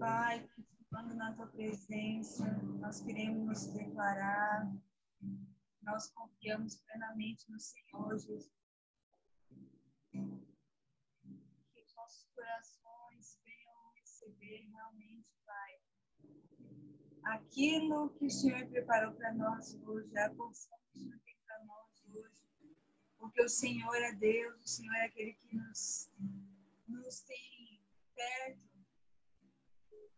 Pai, quando na tua presença, nós queremos nos declarar, nós confiamos plenamente no Senhor Jesus. Que os nossos corações venham receber realmente, Pai, aquilo que o Senhor preparou para nós hoje, a porção que o Senhor tem para nós hoje. Porque o Senhor é Deus, o Senhor é aquele que nos tem perto.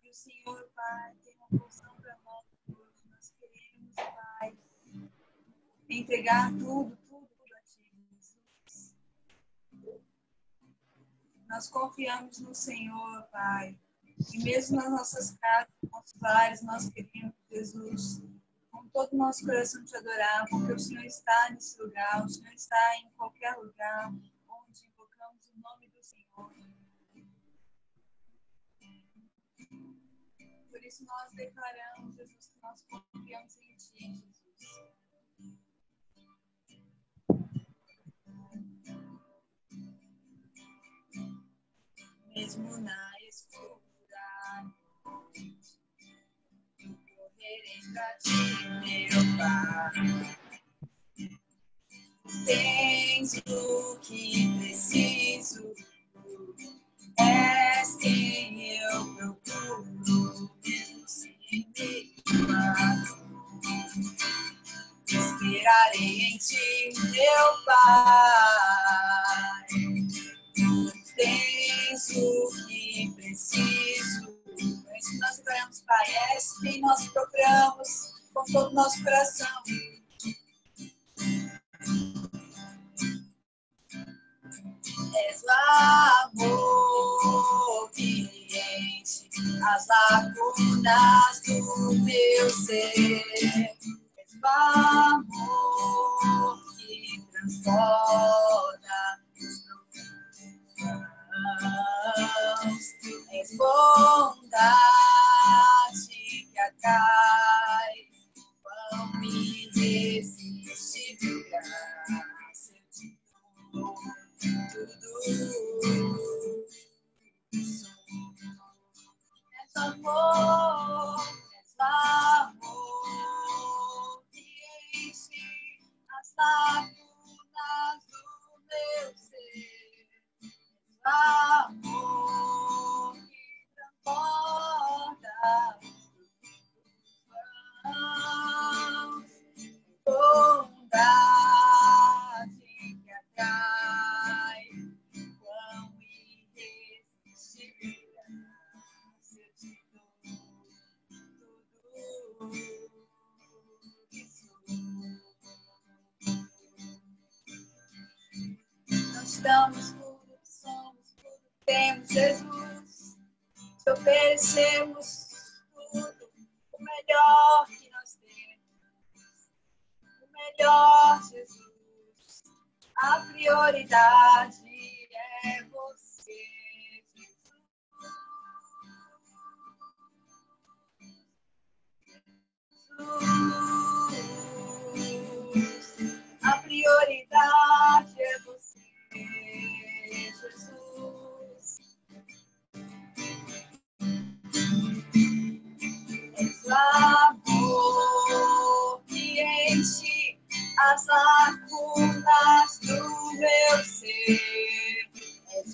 E o Senhor, Pai, tem uma porção para nós hoje. Nós queremos, Pai, entregar tudo a Ti, Jesus. Nós confiamos no Senhor, Pai. E mesmo nas nossas casas, nos nossos lares, nós queremos, Jesus, com todo o nosso coração te adorar, porque o Senhor está nesse lugar, o Senhor está em qualquer lugar onde invocamos o nome do Senhor. Por isso nós declaramos, Jesus, que nós confiamos em Ti, Jesus. Mesmo na escuridão, correrei pra Ti, meu Pai. Tens o que preciso, és quem eu procuro, mesmo sem meio. Esperarei em Ti, meu Pai. Tens o que preciso. É isso que nós declaramos, Pai. És quem nós procuramos com todo o nosso coração. És o amor que enche as lacunas do meu ser. És o amor que transborda os profundos. És bondade que atrai, pão irresistível, graça eu te dou. És amor que enche as lacunas do meu ser. És amor que transporta os bondade que atrai. Nós damos tudo que somos, tudo que temos, Jesus. Te oferecemos tudo, o melhor que nós temos. O melhor, Jesus. A prioridade é você, Jesus. A prioridade é você, Jesus. És o amor que enche as lacunas do meu ser. És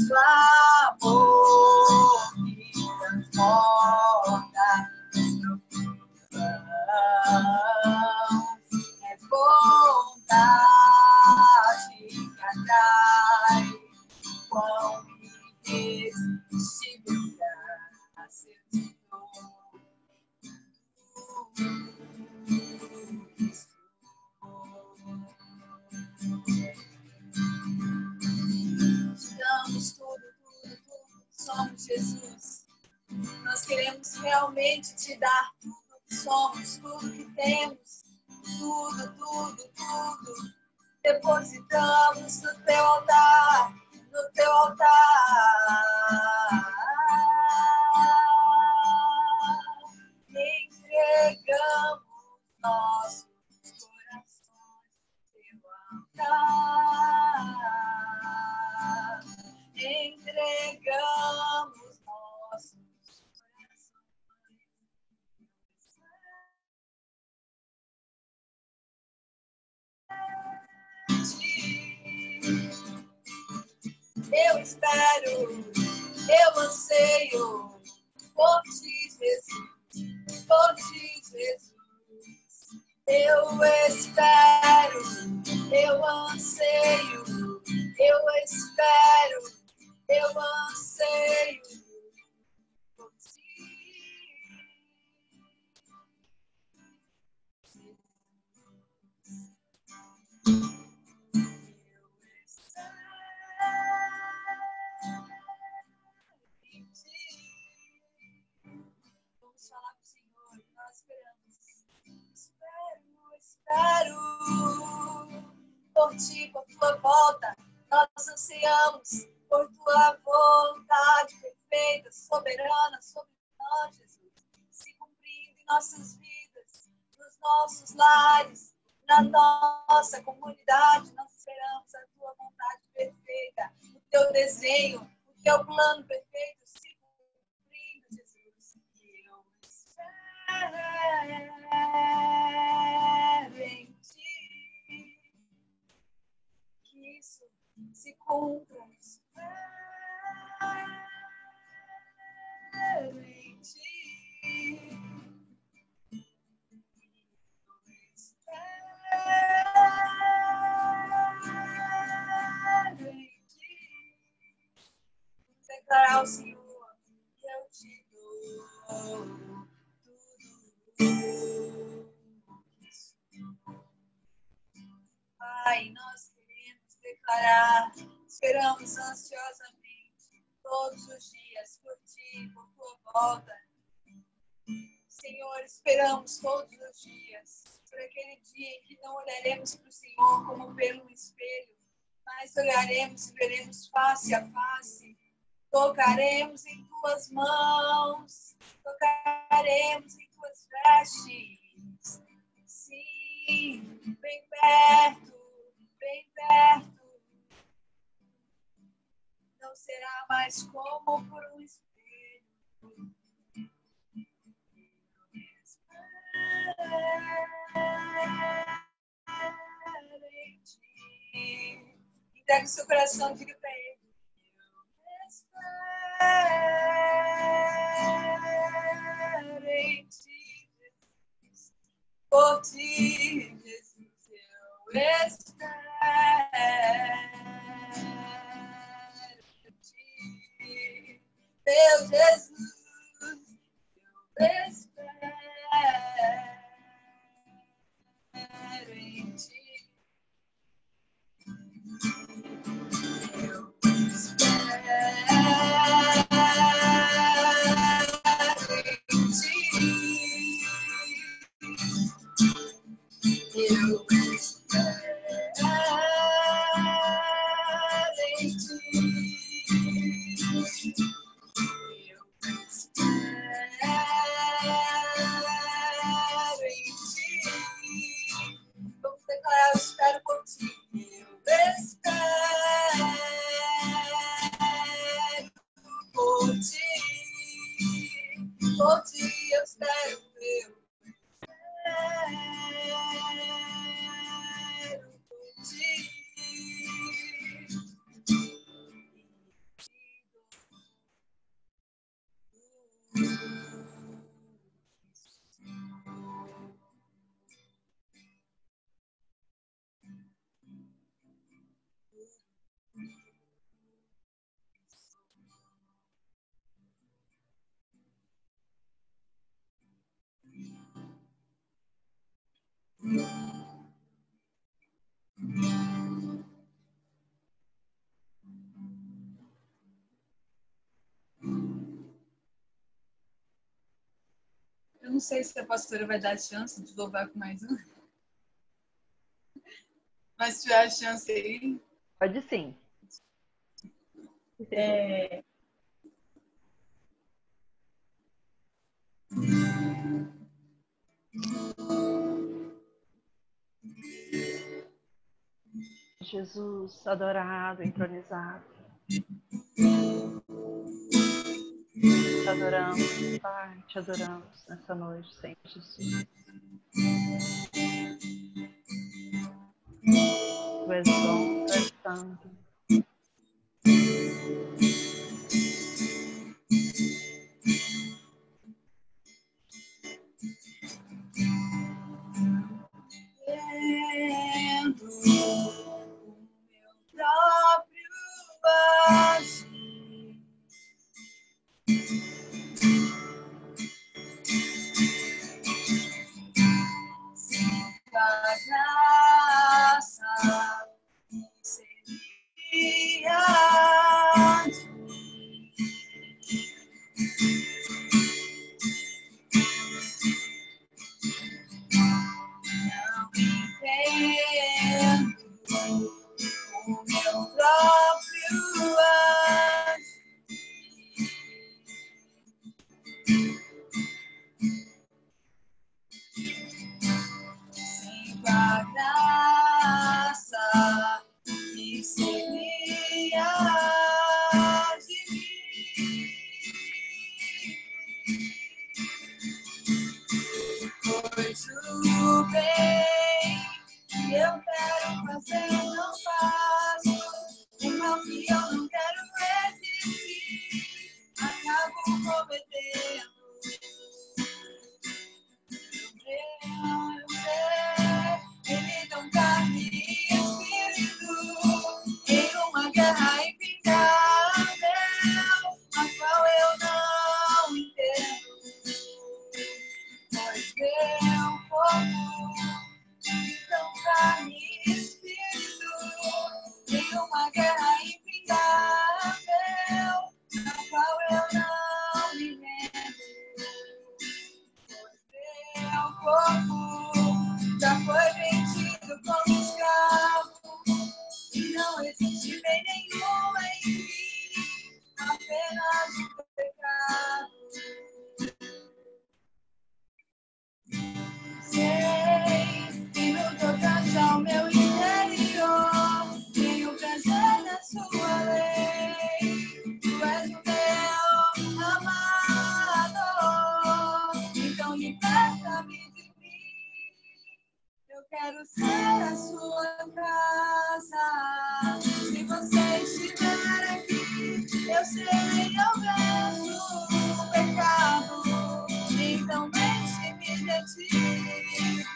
nosso amor que transforma é bondade que atrai, quão irresistível graça eu te dou. Te damos tudo, somos Jesus. Nós queremos realmente te dar tudo que somos, tudo que temos, tudo. Depositamos no teu altar, no teu altar. Entregamos nossos corações no teu altar. Entregamos nossos eu espero, eu anseio por ti, Jesus, por ti, Jesus. Eu espero, eu anseio, eu espero, eu anseio por ti. Vamos falar com o Senhor, nós esperamos. Espero por ti, por tua volta. Nós ansiamos por tua vontade perfeita, soberana sobre nós, Jesus, se cumprindo em nossas vidas, nos nossos lares, na nossa comunidade. Nós esperamos a tua vontade perfeita, o teu desenho, o teu plano perfeito se cumprindo, Jesus. E eu espero em ti, que isso se cumpra. Espero em ti. Declarar ao Senhor que eu te dou tudo. Pai, nós queremos declarar, esperamos ansiosamente todos os dias por ti, por tua volta. Senhor, esperamos todos os dias por aquele dia em que não olharemos para o Senhor como pelo espelho, mas olharemos e veremos face a face. Tocaremos em tuas mãos, tocaremos em tuas vestes. Sim, bem perto, bem perto. Não será mais como por um espelho. Entregue o seu coração e diga para ele. Eu espero em ti, Jesus. Por ti, Jesus, eu espero em ti. Meu Jesus, eu espero em ti. Eu espero em ti. Eu não sei se a pastora vai dar chance de louvar com mais um. Mas se tiver a chance aí. Pode sim. Jesus, adorado, entronizado. Te adoramos, Pai, te adoramos nessa noite, Senhor Jesus. Tu és bom, tu és santo. Vendo o meu próprio agir, a graça seria de mim. Não entendo o meu próprio agir. Sem tua graça que seria de mim. Pois o bem que eu quero fazer não faço, o mal que eu não quero resistir, acabo cometendo. Eu sei, então carne e espírito em uma guerra infindável, a qual eu não entendo. Pois meu corpo, então carne e espírito em uma guerra infindável, a qual eu não me rendo. Pois meu corpo já foi vendido como escravo e não existe bem nenhum em mim, apenas o pecado. Sei que no tocante ao meu interior tenho prazer na sua lei. Tu és o meu amador, então liberta-me de mim. Eu quero ser a sua casa. Se você estiver aqui, eu sei, eu vejo o pecado. Então deixe-me de ti,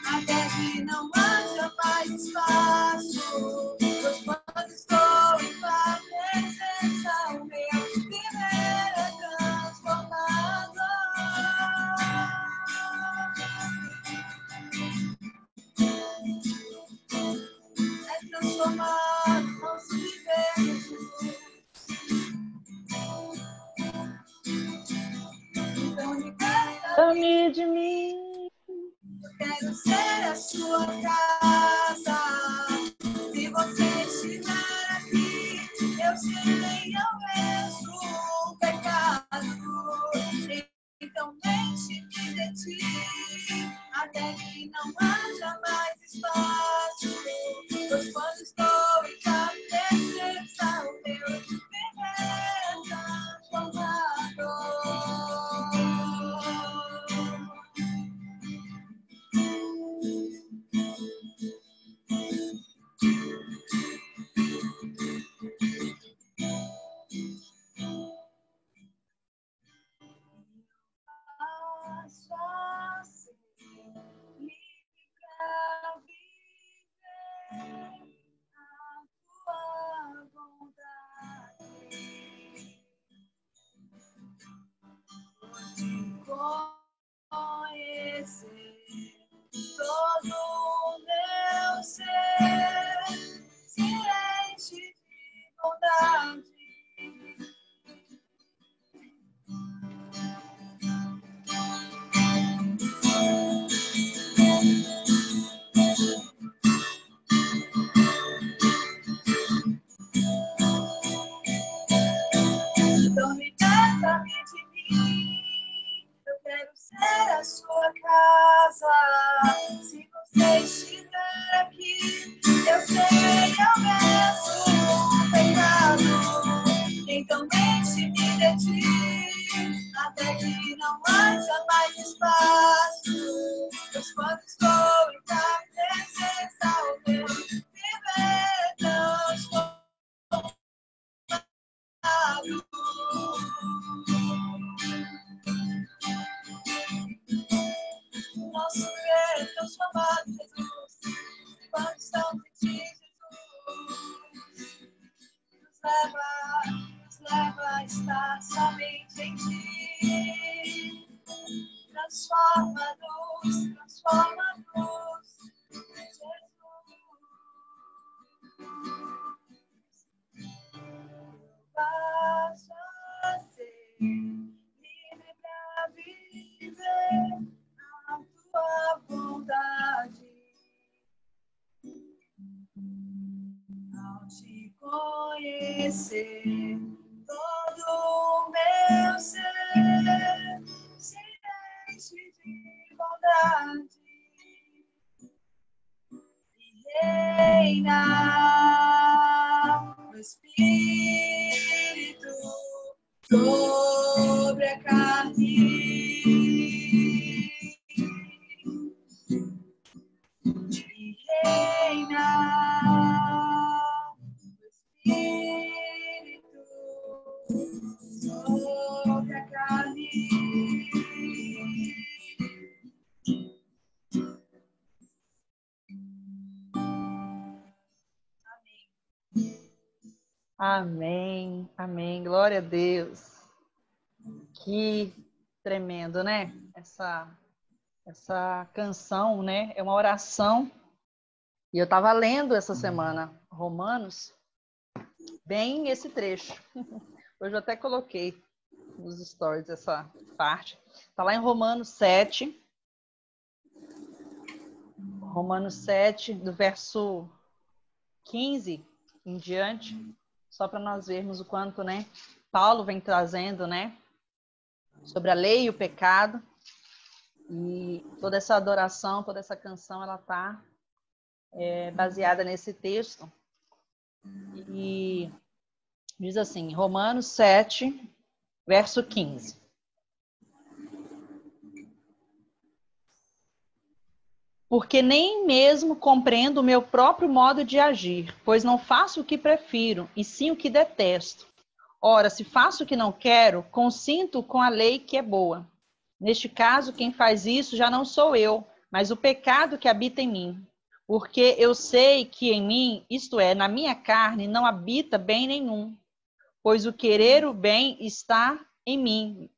até que não haja mais espaço. Pois quando estou em tua presença, o meu viver é transformado. É transformado, nosso viver, Jesus. Então liberta-me de mim. Eu quero ser a sua casa. Se você estiver aqui, eu sei, eu vejo o pecado. Então deixe-me de ti, até que não haja mais espaço. Pois quando estou em tua presença, o meu viver é transformado. leva a estar somente em ti. Transforma-nos, Jesus. Passo a ser livre pra viver a tua vontade. Ao te conhecer, todo o meu ser se enche de bondade e reina no Espírito sobre a carne. E reina no Espírito sobre a carne. Amém, amém. Glória a Deus. Que tremendo, né? Essa canção, né? É uma oração. E eu estava lendo essa semana Romanos, bem esse trecho. Hoje eu até coloquei nos stories essa parte. Está lá em Romanos 7. Romanos 7, do verso 15 em diante, só para nós vermos o quanto, né, Paulo vem trazendo, né, sobre a lei e o pecado. E toda essa adoração, toda essa canção, ela está baseada nesse texto. E diz assim, Romanos 7, verso 15. Porque nem mesmo compreendo o meu próprio modo de agir, pois não faço o que prefiro, e sim o que detesto. Ora, se faço o que não quero, consinto com a lei que é boa. Neste caso, quem faz isso já não sou eu, mas o pecado que habita em mim. Porque eu sei que em mim, isto é, na minha carne, não habita bem nenhum. Pois o querer o bem está em mim,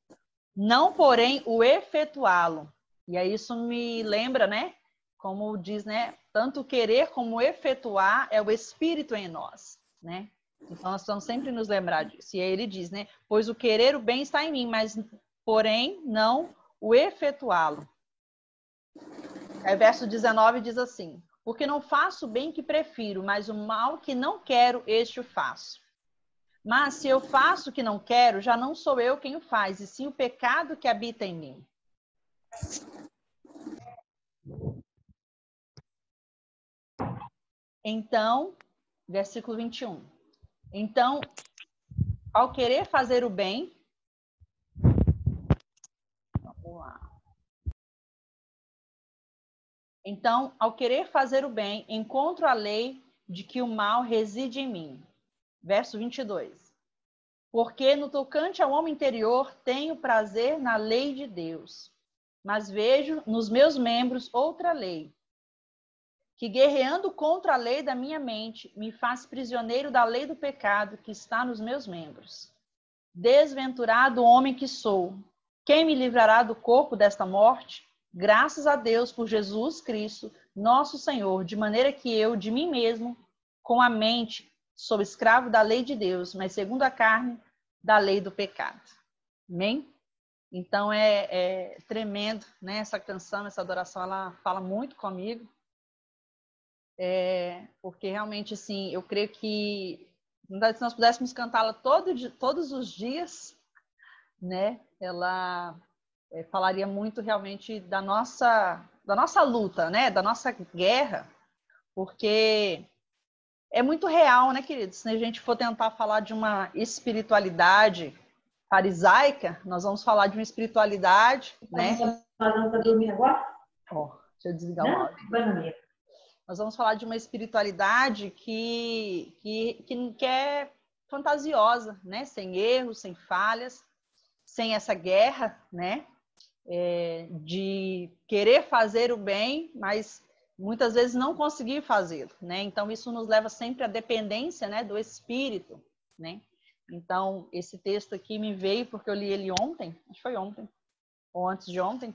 não porém o efetuá-lo. E aí isso me lembra, né? Como diz, né? Tanto querer como efetuar é o Espírito em nós, né? Então nós vamos sempre nos lembrar disso. E aí ele diz, né? Pois o querer o bem está em mim, mas porém não o efetuá-lo. Aí verso 19 diz assim: porque não faço o bem que prefiro, mas o mal que não quero, este o faço. Mas se eu faço o que não quero, já não sou eu quem o faz, e sim o pecado que habita em mim. Então, versículo 21. Então, ao querer fazer o bem, vamos lá. Então, ao querer fazer o bem, encontro a lei de que o mal reside em mim. Verso 22. Porque no tocante ao homem interior, tenho prazer na lei de Deus, mas vejo nos meus membros outra lei, que guerreando contra a lei da minha mente, me faz prisioneiro da lei do pecado que está nos meus membros. Desventurado homem que sou, quem me livrará do corpo desta morte? Graças a Deus por Jesus Cristo, nosso Senhor, de maneira que eu, de mim mesmo, com a mente, sou escravo da lei de Deus, mas segundo a carne, da lei do pecado. Amém? Então é tremendo, né? Essa canção, essa adoração, ela fala muito comigo. Porque realmente, assim, eu creio que se nós pudéssemos cantá-la todos os dias, né? Ela falaria muito realmente da nossa luta, né? Da nossa guerra, porque é muito real, né, queridos? Se a gente for tentar falar de uma espiritualidade farisaica, nós vamos falar de uma espiritualidade, né? Para dormir agora? Deixa eu desligar o áudio. Nós vamos falar de uma espiritualidade que é fantasiosa, né? Sem erros, sem falhas, sem essa guerra, né? De querer fazer o bem, mas muitas vezes não conseguir fazê-lo, né? Então isso nos leva sempre à dependência, né? Do Espírito, né? Então, esse texto aqui me veio porque eu li ele ontem, acho que foi ontem, ou antes de ontem,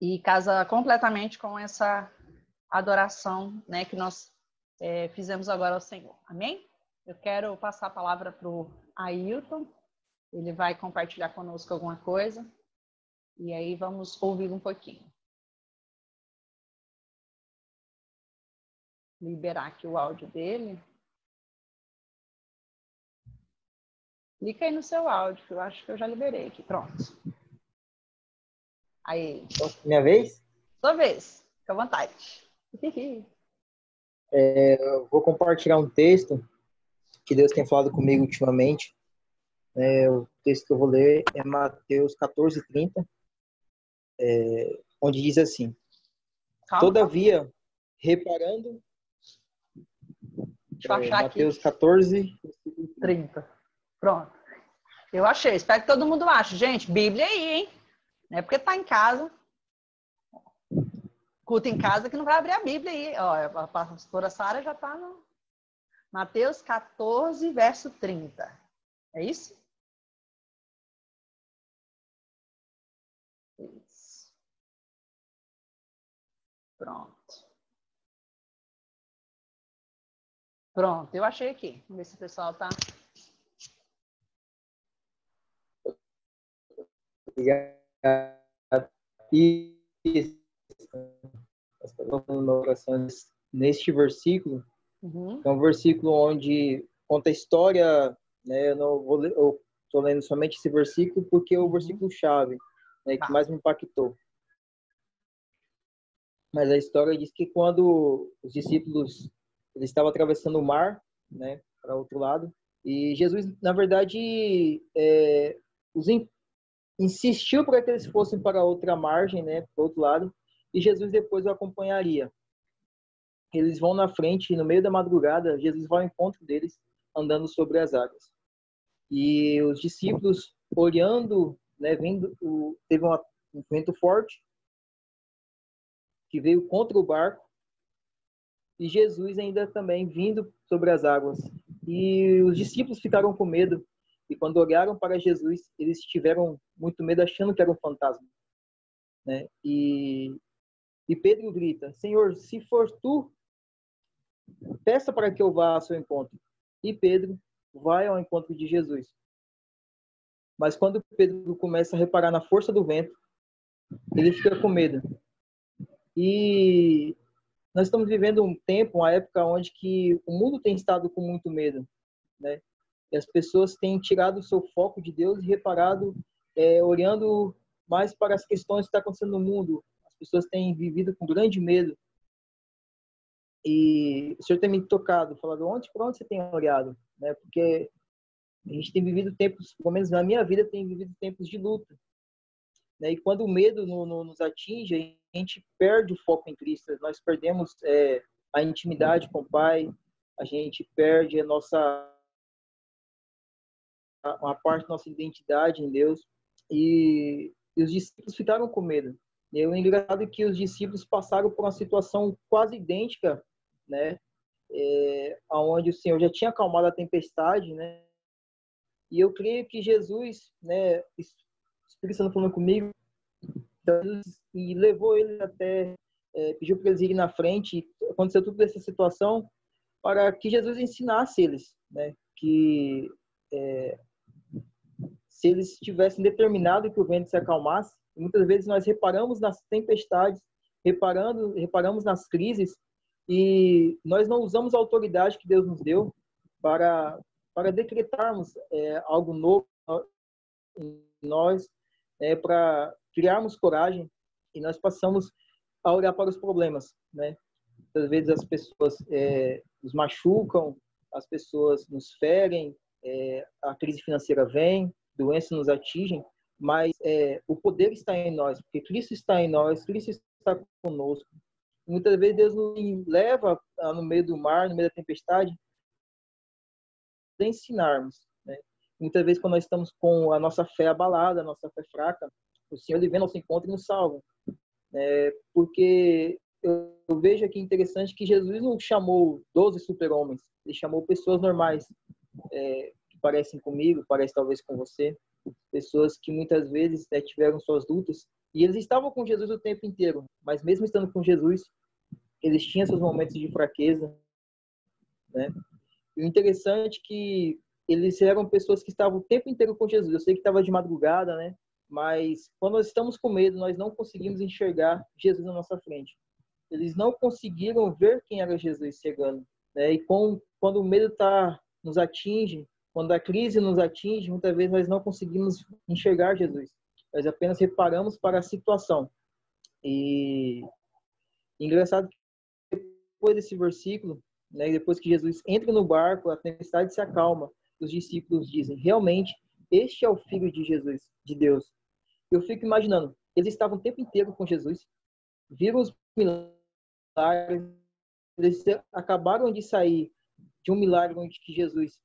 e casa completamente com essa adoração, né, que nós fizemos agora ao Senhor. Amém? Eu quero passar a palavra para o Ailton, ele vai compartilhar conosco alguma coisa, e aí vamos ouvir um pouquinho. Liberar aqui o áudio dele. Clica aí no seu áudio, que eu acho que eu já liberei aqui. Pronto. Aí. Minha vez? Sua vez. Fica à vontade. Eu vou compartilhar um texto que Deus tem falado comigo ultimamente. O texto que eu vou ler é Mateus 14:30, onde diz assim: Calma. Todavia, reparando... Deixa eu achar Mateus aqui. 14:30. Pronto. Eu achei. Espero que todo mundo ache. Gente, Bíblia aí, hein? Não é porque tá em casa, culto em casa, que não vai abrir a Bíblia aí. Ó, a pastora Sara já tá no Mateus 14, verso 30. É isso? Isso. Pronto, eu achei aqui. Vamos ver se o pessoal tá... E neste versículo, é um versículo onde conta a história, né? Eu estou lendo somente esse versículo porque é o versículo chave, né, que mais me impactou. Mas a história diz que quando os discípulos eles estavam atravessando o mar, né, para o outro lado, e Jesus, na verdade, insistiu para que eles fossem para a outra margem, né, para o outro lado, e Jesus depois o acompanharia. Eles vão na frente, e no meio da madrugada, Jesus vai ao encontro deles, andando sobre as águas. E os discípulos, olhando, né, teve um vento forte, que veio contra o barco, e Jesus ainda também vindo sobre as águas. E os discípulos ficaram com medo, e quando olharam para Jesus, eles tiveram muito medo, achando que era um fantasma, né? E Pedro grita: Senhor, se for tu, peça para que eu vá ao seu encontro. E Pedro vai ao encontro de Jesus. Mas quando Pedro começa a reparar na força do vento, ele fica com medo. E nós estamos vivendo um tempo, uma época onde que o mundo tem estado com muito medo, né? E as pessoas têm tirado o seu foco de Deus e reparado, olhando mais para as questões que estão acontecendo no mundo. As pessoas têm vivido com grande medo. E o Senhor tem me tocado, falado, para onde você tem olhado? Né? Porque a gente tem vivido tempos, pelo menos na minha vida, tem vivido tempos de luta. Né? E quando o medo nos atinge, a gente perde o foco em Cristo. Nós perdemos a intimidade com o Pai, a gente perde uma parte da nossa identidade em Deus. E os discípulos ficaram com medo. E o engraçado é que os discípulos passaram por uma situação quase idêntica, né? Onde o Senhor já tinha acalmado a tempestade, né? E eu creio que Jesus, né, o Espírito Santo falando comigo, e levou ele até, pediu para eles irem na frente, aconteceu tudo essa situação para que Jesus ensinasse eles, né, que se eles tivessem determinado que o vento se acalmasse, muitas vezes nós reparamos nas tempestades, reparamos nas crises, e nós não usamos a autoridade que Deus nos deu para decretarmos algo novo em nós, para criarmos coragem, e nós passamos a olhar para os problemas, né? Muitas vezes as pessoas nos machucam, as pessoas nos ferem, a crise financeira vem, doenças nos atingem, mas o poder está em nós, porque Cristo está em nós, Cristo está conosco. Muitas vezes Deus nos leva no meio do mar, no meio da tempestade, para ensinarmos, né? Muitas vezes quando nós estamos com a nossa fé abalada, a nossa fé fraca, o Senhor ele vem ao nosso encontro e nos salva. Porque eu vejo aqui interessante que Jesus não chamou 12 super-homens, ele chamou pessoas normais, que parecem comigo, parecem talvez com você, pessoas que muitas vezes, né, tiveram suas lutas, e eles estavam com Jesus o tempo inteiro, mas mesmo estando com Jesus, eles tinham seus momentos de fraqueza, né? E o interessante é que eles eram pessoas que estavam o tempo inteiro com Jesus. Eu sei que estava de madrugada, né? Mas quando nós estamos com medo, nós não conseguimos enxergar Jesus na nossa frente. Eles não conseguiram ver quem era Jesus chegando, né? E quando o medo nos atinge, quando a crise nos atinge, muitas vezes nós não conseguimos enxergar Jesus. Nós apenas reparamos para a situação. E engraçado que depois desse versículo, né, depois que Jesus entra no barco, a tempestade se acalma. Os discípulos dizem: realmente, este é o Filho de Jesus, de Deus. Eu fico imaginando, eles estavam o tempo inteiro com Jesus, viram os milagres, eles acabaram de sair de um milagre onde que Jesus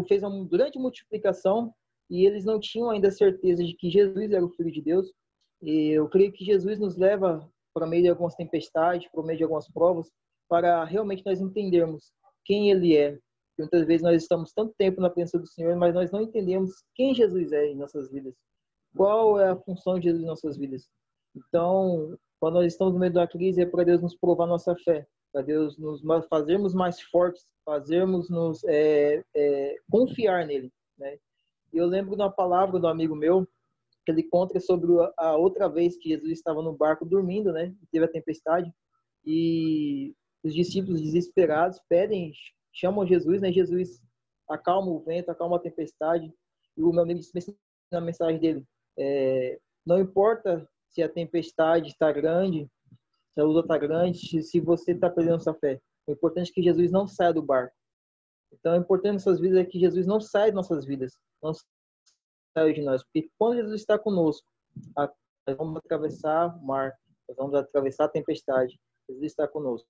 fez uma grande multiplicação e eles não tinham ainda certeza de que Jesus era o Filho de Deus. E eu creio que Jesus nos leva para meio de algumas tempestades, para meio de algumas provas, para realmente nós entendermos quem Ele é. E muitas vezes nós estamos tanto tempo na presença do Senhor, mas nós não entendemos quem Jesus é em nossas vidas. Qual é a função de Jesus em nossas vidas? Então, quando nós estamos no meio da crise, é para Deus nos provar nossa fé, para Deus nos fazermos mais fortes, fazermos nos confiar nele, né? E eu lembro de uma palavra do amigo meu, que ele conta sobre a outra vez que Jesus estava no barco dormindo, né? Teve a tempestade e os discípulos desesperados chamam Jesus, né? Jesus acalma o vento, acalma a tempestade. E o meu amigo disse na mensagem dele: não importa se a tempestade está grande, se a luta está grande, se você está perdendo sua fé. O importante é que Jesus não saia do barco. Então, o importante em nossas vidas é que Jesus não saia de nossas vidas, não saia de nós. Porque quando Jesus está conosco, nós vamos atravessar o mar, nós vamos atravessar a tempestade. Jesus está conosco.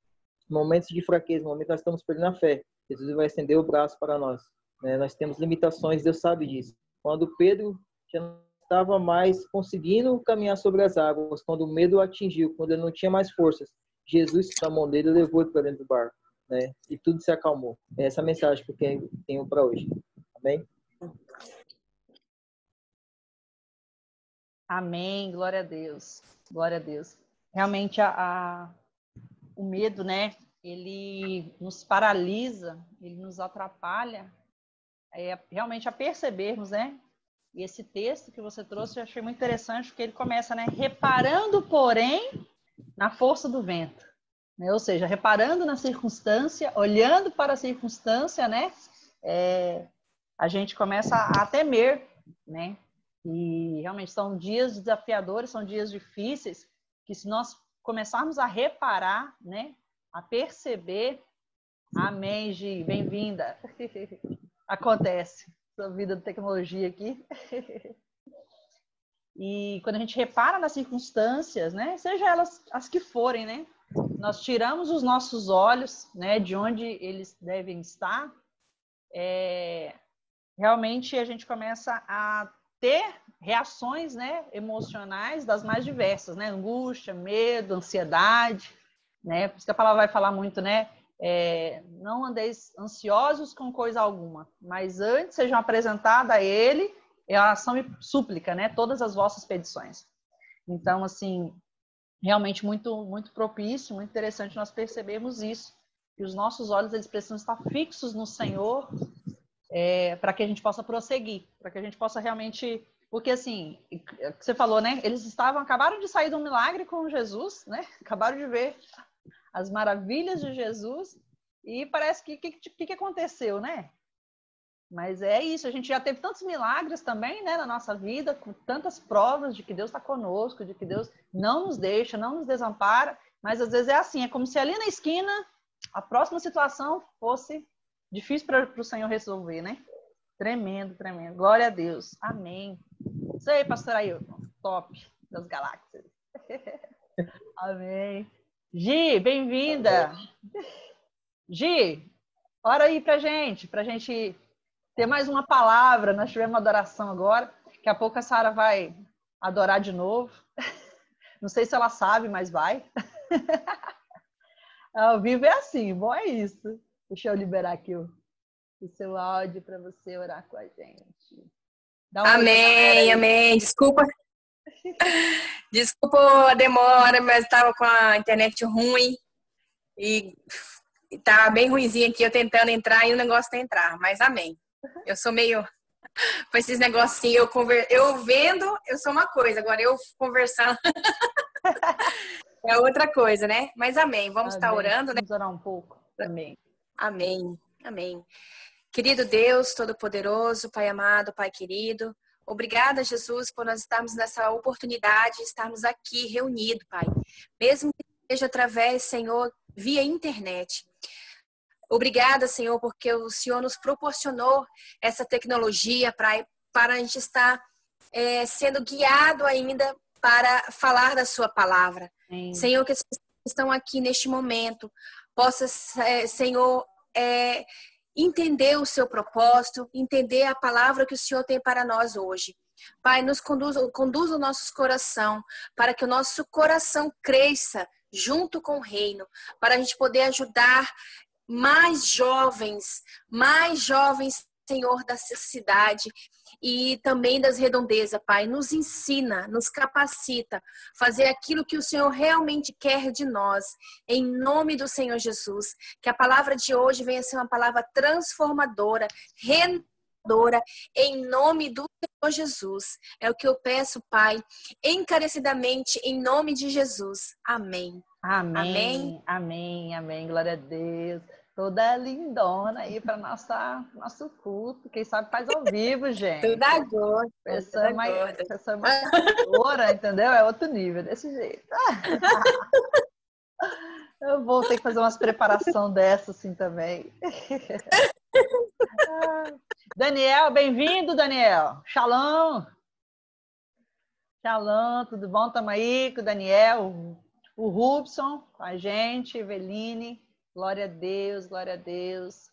Momentos de fraqueza, momentos que nós estamos perdendo a fé, Jesus vai estender o braço para nós, né? Nós temos limitações, Deus sabe disso. Quando Pedro já não estava mais conseguindo caminhar sobre as águas, quando o medo o atingiu, quando ele não tinha mais forças, Jesus, na mão dele, levou ele para dentro do barco, né? E tudo se acalmou. É essa mensagem que eu tenho para hoje. Amém? Amém, glória a Deus, glória a Deus. Realmente o medo, né, ele nos paralisa, ele nos atrapalha, realmente a percebermos, né? E esse texto que você trouxe eu achei muito interessante, porque ele começa, né, reparando, porém, na força do vento, né? Ou seja, reparando na circunstância, olhando para a circunstância, né? A gente começa a temer, né? E realmente são dias desafiadores, são dias difíceis, que se nós começarmos a reparar, né, a perceber, amém, Gi, bem-vinda. Acontece, essa vida de tecnologia aqui. E quando a gente repara nas circunstâncias, né, seja elas as que forem, né, nós tiramos os nossos olhos, né, de onde eles devem estar, realmente a gente começa a ter reações, né, emocionais das mais diversas, né? Angústia, medo, ansiedade, né? Por isso que a palavra vai falar muito, né? Não andeis ansiosos com coisa alguma, mas antes sejam apresentadas a Ele em oração e súplica, né? Todas as vossas petições. Então, assim, realmente muito, muito propício, muito interessante nós percebermos isso. Que os nossos olhos eles precisam estar fixos no Senhor, para que a gente possa prosseguir, para que a gente possa realmente... Porque, assim, você falou, né? Eles acabaram de sair de um milagre com Jesus, né? Acabaram de ver as maravilhas de Jesus e parece que aconteceu, né? Mas é isso, a gente já teve tantos milagres também, né, na nossa vida, com tantas provas de que Deus está conosco, de que Deus não nos deixa, não nos desampara, mas às vezes é assim, é como se ali na esquina a próxima situação fosse difícil para o Senhor resolver, né? Tremendo, tremendo. Glória a Deus. Amém. Isso aí, pastor Ailton. Top das galáxias. Amém. Gi, bem-vinda. Gi, ora aí pra gente ter mais uma palavra. Nós tivemos uma adoração agora. Daqui a pouco a Sara vai adorar de novo. Não sei se ela sabe, mas vai. Ao vivo é assim, bom é isso. Deixa eu liberar aqui o seu áudio para você orar com a gente. Dá um oi pra galera Amém, aí. amém. Desculpa a demora, mas estava com a internet ruim e tá bem ruimzinho aqui, eu tentando entrar e o negócio não entrar, mas amém. Eu sou meio com esses negócios assim, eu vendo, eu sou uma coisa, agora eu conversando é outra coisa, né? Mas amém, vamos estar Amém. orando, né? Vamos orar um pouco. Amém. Amém, amém. Querido Deus Todo-Poderoso, Pai amado, Pai querido, obrigada, Jesus, por nós estarmos nessa oportunidade de estarmos aqui reunidos, Pai. Mesmo que seja através, Senhor, via internet. Obrigada, Senhor, porque o Senhor nos proporcionou essa tecnologia para a gente estar sendo guiado ainda para falar da sua palavra. Amém. Senhor, que as pessoas que estão aqui neste momento possam, Senhor, entender o seu propósito, entender a palavra que o Senhor tem para nós hoje. Pai, nos conduza o nosso coração, para que o nosso coração cresça junto com o reino, para a gente poder ajudar mais jovens, Senhor, dessa cidade e também das redondezas, Pai. Nos ensina, nos capacita, fazer aquilo que o Senhor realmente quer de nós, em nome do Senhor Jesus. Que a palavra de hoje venha ser uma palavra transformadora, renovadora, em nome do Senhor Jesus. É o que eu peço, Pai, encarecidamente, em nome de Jesus. Amém. Amém, amém, amém, glória a Deus. Toda lindona aí para nosso culto. Quem sabe faz ao vivo, gente. Toda gorda, Pessoa matadora, entendeu? É outro nível, desse jeito. Eu vou ter que fazer umas preparação dessa assim também. Daniel, bem-vindo, Daniel. Shalom. Shalom, tudo bom? Estamos aí com o Daniel, o Rubson com a gente, Eveline. Glória a Deus, glória a Deus.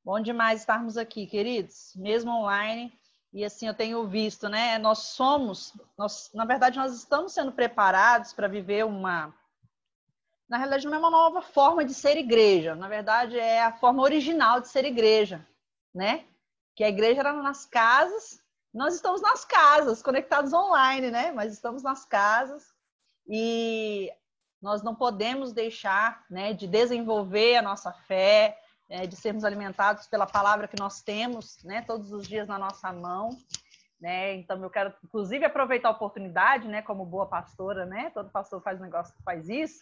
Bom demais estarmos aqui, queridos, mesmo online. E assim, eu tenho visto, né? Na verdade, nós estamos sendo preparados para viver na realidade, não é uma nova forma de ser igreja. Na verdade, é a forma original de ser igreja, né? Que a igreja era nas casas. Nós estamos nas casas, conectados online, né? Mas estamos nas casas e nós não podemos deixar, né, de desenvolver a nossa fé, de sermos alimentados pela palavra que nós temos, né, todos os dias na nossa mão, né? Então eu quero, inclusive, aproveitar a oportunidade, né, como boa pastora, né, todo pastor faz um negócio que faz isso,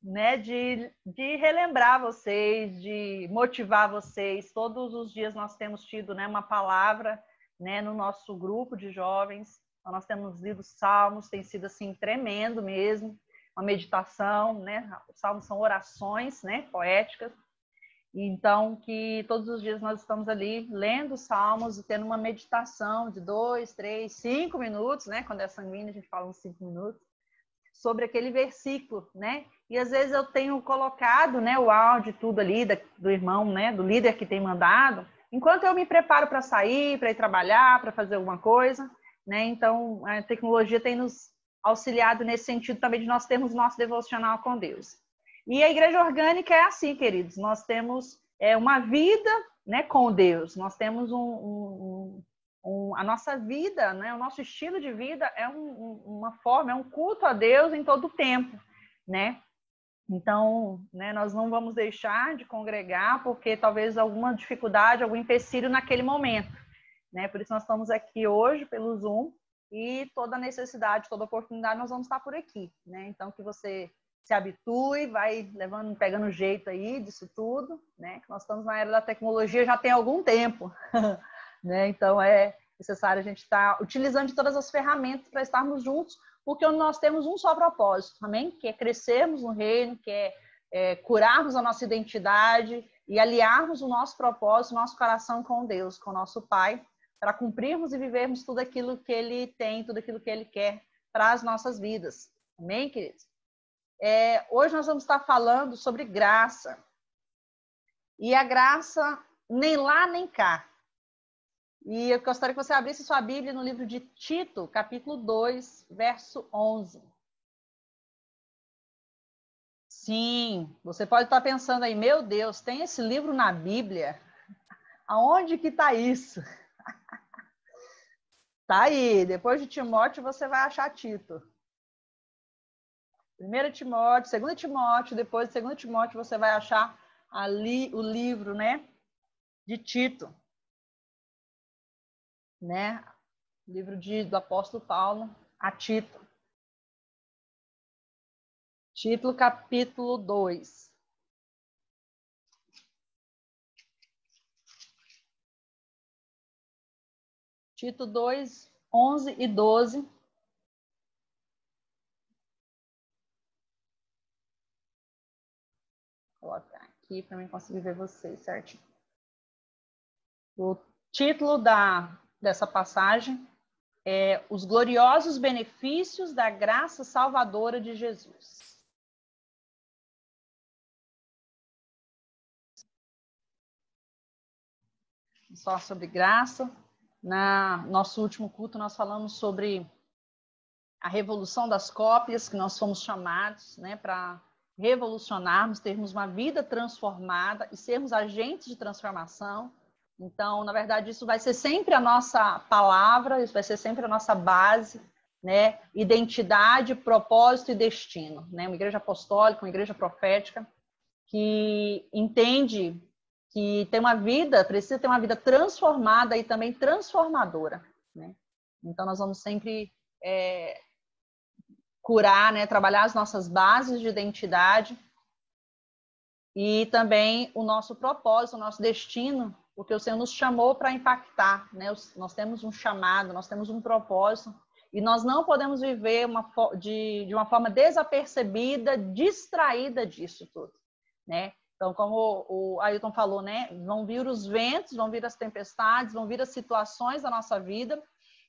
né, de relembrar vocês, de motivar vocês. Todos os dias nós temos tido, né, uma palavra, né, no nosso grupo de jovens. Então, nós temos lido salmos, tem sido assim tremendo mesmo. Uma meditação, né? Os salmos são orações, né, poéticas. Então, que todos os dias nós estamos ali lendo os salmos e tendo uma meditação de 2, 3, 5 minutos, né? Quando é sanguíneo, a gente fala uns 5 minutos, sobre aquele versículo, né? E às vezes eu tenho colocado, né, o áudio tudo ali do irmão, né, do líder que tem mandado, enquanto eu me preparo para sair, para ir trabalhar, para fazer alguma coisa, né? Então, a tecnologia tem nos auxiliado nesse sentido também de nós termos nosso devocional com Deus. E a igreja orgânica é assim, queridos, nós temos uma vida, né, com Deus, nós temos a nossa vida, né, o nosso estilo de vida é uma forma, é um culto a Deus em todo o tempo, né? Então, né, nós não vamos deixar de congregar porque talvez alguma dificuldade, algum empecilho naquele momento, né? Por isso nós estamos aqui hoje pelo Zoom e toda necessidade, toda oportunidade nós vamos estar por aqui, né? Então que você se habitue, vai pegando jeito aí disso tudo, né? Nós estamos na era da tecnologia já tem algum tempo, né? Então é necessário a gente estar utilizando de todas as ferramentas para estarmos juntos, porque nós temos um só propósito, amém? Que é crescermos no reino, que é curarmos a nossa identidade e aliarmos o nosso propósito, o nosso coração com Deus, com o nosso Pai, para cumprirmos e vivermos tudo aquilo que Ele tem, tudo aquilo que Ele quer para as nossas vidas. Amém, queridos? Hoje nós vamos estar falando sobre graça. E a graça nem lá nem cá. E eu gostaria que você abrisse sua Bíblia no livro de Tito, capítulo 2, verso 11. Sim, você pode estar pensando aí, meu Deus, tem esse livro na Bíblia? Aonde que está isso? Tá aí, depois de Timóteo você vai achar Tito. 1 Timóteo, 2 Timóteo, depois de 2 Timóteo você vai achar ali o livro, né, de Tito, né? Livro do apóstolo Paulo a Tito. Tito, capítulo 2. Tito 2, 11 e 12. Vou colocar aqui para mim conseguir ver vocês certinho. O título dessa passagem é Os Gloriosos Benefícios da Graça Salvadora de Jesus. Só sobre graça. Nosso último culto nós falamos sobre a revolução das cópias, que nós fomos chamados, né, para revolucionarmos, termos uma vida transformada e sermos agentes de transformação. Então, na verdade, isso vai ser sempre a nossa palavra, isso vai ser sempre a nossa base, né? Identidade, propósito e destino, né? Uma igreja apostólica, uma igreja profética, que entende que tem uma vida, precisa ter uma vida transformada e também transformadora, né? Então, nós vamos sempre curar, né? Trabalhar as nossas bases de identidade e também o nosso propósito, o nosso destino, porque o Senhor nos chamou para impactar, né? Nós temos um chamado, nós temos um propósito e nós não podemos viver de uma forma desapercebida, distraída disso tudo, né? Então, como o Ailton falou, né? Vão vir os ventos, vão vir as tempestades, vão vir as situações da nossa vida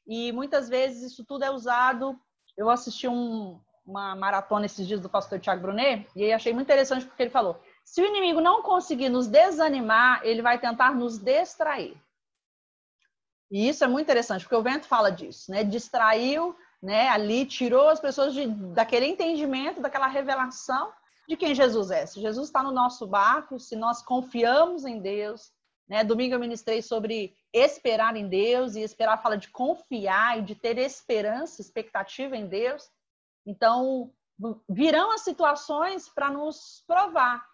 e muitas vezes isso tudo é usado. Eu assisti uma maratona esses dias do pastor Tiago Brunet e aí achei muito interessante porque ele falou: se o inimigo não conseguir nos desanimar, ele vai tentar nos distrair. E isso é muito interessante, porque o vento fala disso, né? Distraiu, né? Ali tirou as pessoas daquele entendimento, daquela revelação de quem Jesus é. Se Jesus está no nosso barco, se nós confiamos em Deus, né? Domingo eu ministrei sobre esperar em Deus, e esperar fala de confiar e de ter esperança, expectativa em Deus. Então, virão as situações para nos provar.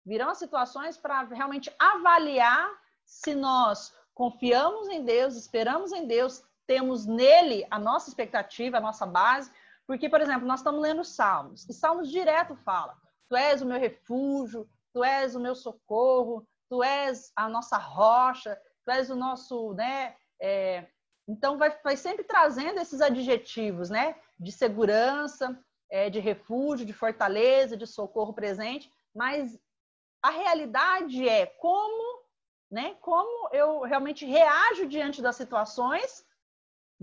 Virão as situações para realmente avaliar se nós confiamos em Deus, esperamos em Deus, temos nele a nossa expectativa, a nossa base. Porque, por exemplo, nós estamos lendo Salmos, e Salmos direto fala: Tu és o meu refúgio, Tu és o meu socorro, Tu és a nossa rocha, Tu és o nosso, né? Então, vai sempre trazendo esses adjetivos, né? De segurança, de refúgio, de fortaleza, de socorro presente, mas a realidade é como eu realmente reajo diante das situações,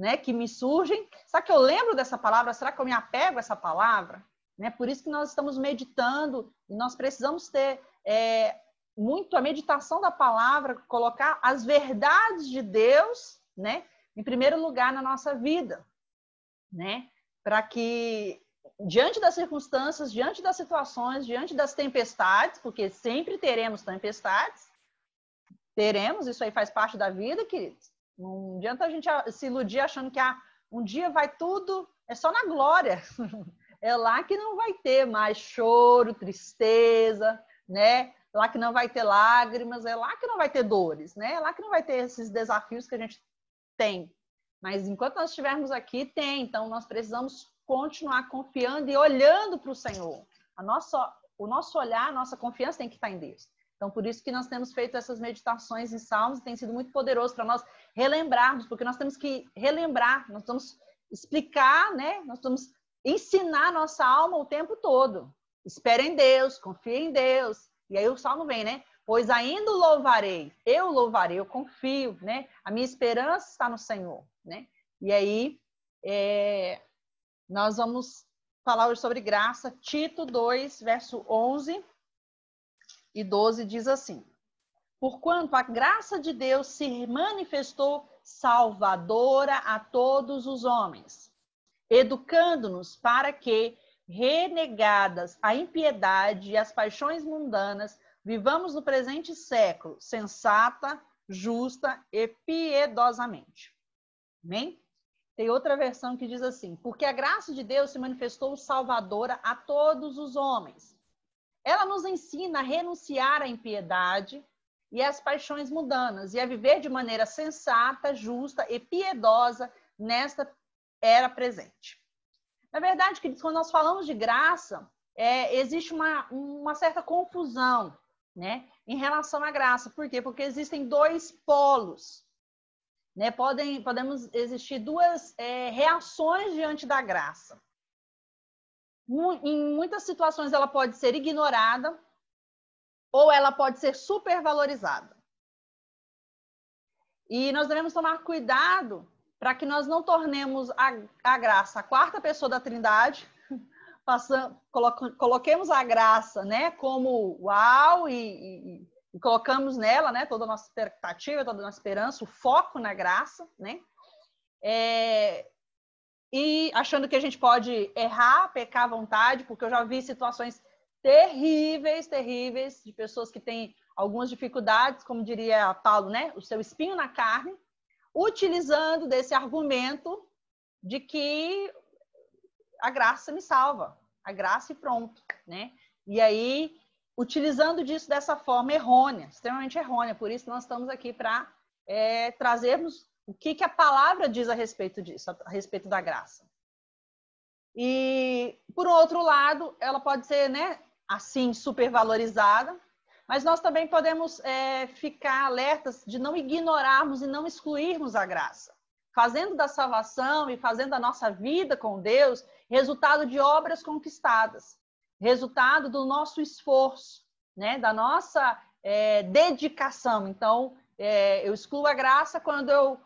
né, que me surgem. Será que eu lembro dessa palavra? Será que eu me apego a essa palavra? Né? Por isso que nós estamos meditando e nós precisamos ter muito a meditação da palavra, colocar as verdades de Deus, né, em primeiro lugar na nossa vida, né, para que diante das circunstâncias, diante das situações, diante das tempestades, porque sempre teremos tempestades, isso aí faz parte da vida, queridos. Não adianta a gente se iludir achando que um dia vai tudo, é só na glória. É lá que não vai ter mais choro, tristeza, né? Lá que não vai ter lágrimas, é lá que não vai ter dores, né? É lá que não vai ter esses desafios que a gente tem. Mas enquanto nós estivermos aqui, tem. Então, nós precisamos continuar confiando e olhando para o Senhor. O nosso olhar, a nossa confiança tem que estar em Deus. Então, por isso que nós temos feito essas meditações em Salmos, tem sido muito poderoso para nós relembrarmos, porque nós temos que relembrar, nós vamos explicar, né? Nós vamos ensinar nossa alma o tempo todo. Espere em Deus, confie em Deus. E aí o Salmo vem, né? Pois ainda o louvarei, eu confio, né? A minha esperança está no Senhor, né? E aí, nós vamos falar hoje sobre graça. Tito 2, verso 11 e 12 diz assim: porquanto a graça de Deus se manifestou salvadora a todos os homens, educando-nos para que, renegadas a impiedade e as paixões mundanas, vivamos no presente século, sensata, justa e piedosamente. Amém? Tem outra versão que diz assim: porque a graça de Deus se manifestou salvadora a todos os homens. Ela nos ensina a renunciar à impiedade e às paixões mundanas e a viver de maneira sensata, justa e piedosa nesta era presente. Na verdade, quando nós falamos de graça, existe uma certa confusão, né, em relação à graça. Por quê? Porque existem dois polos, né? Podemos existir duas reações diante da graça. Em muitas situações ela pode ser ignorada ou ela pode ser supervalorizada. E nós devemos tomar cuidado para que nós não tornemos a graça a quarta pessoa da Trindade, coloquemos a graça, né, como uau e colocamos nela, né, toda a nossa expectativa, toda a nossa esperança, o foco na graça, né, e achando que a gente pode errar, pecar à vontade, porque eu já vi situações terríveis de pessoas que têm algumas dificuldades, como diria Paulo, né, o seu espinho na carne, utilizando desse argumento de que a graça me salva, a graça e pronto, né? E aí, utilizando disso dessa forma errônea, extremamente errônea. Por isso nós estamos aqui para trazermos o que a palavra diz a respeito disso, a respeito da graça. E, por outro lado, ela pode ser, né, assim, supervalorizada, mas nós também podemos ficar alertas de não ignorarmos e não excluirmos a graça, fazendo da salvação e fazendo a nossa vida com Deus resultado de obras conquistadas, resultado do nosso esforço, né, da nossa dedicação. Então, eu excluo a graça quando eu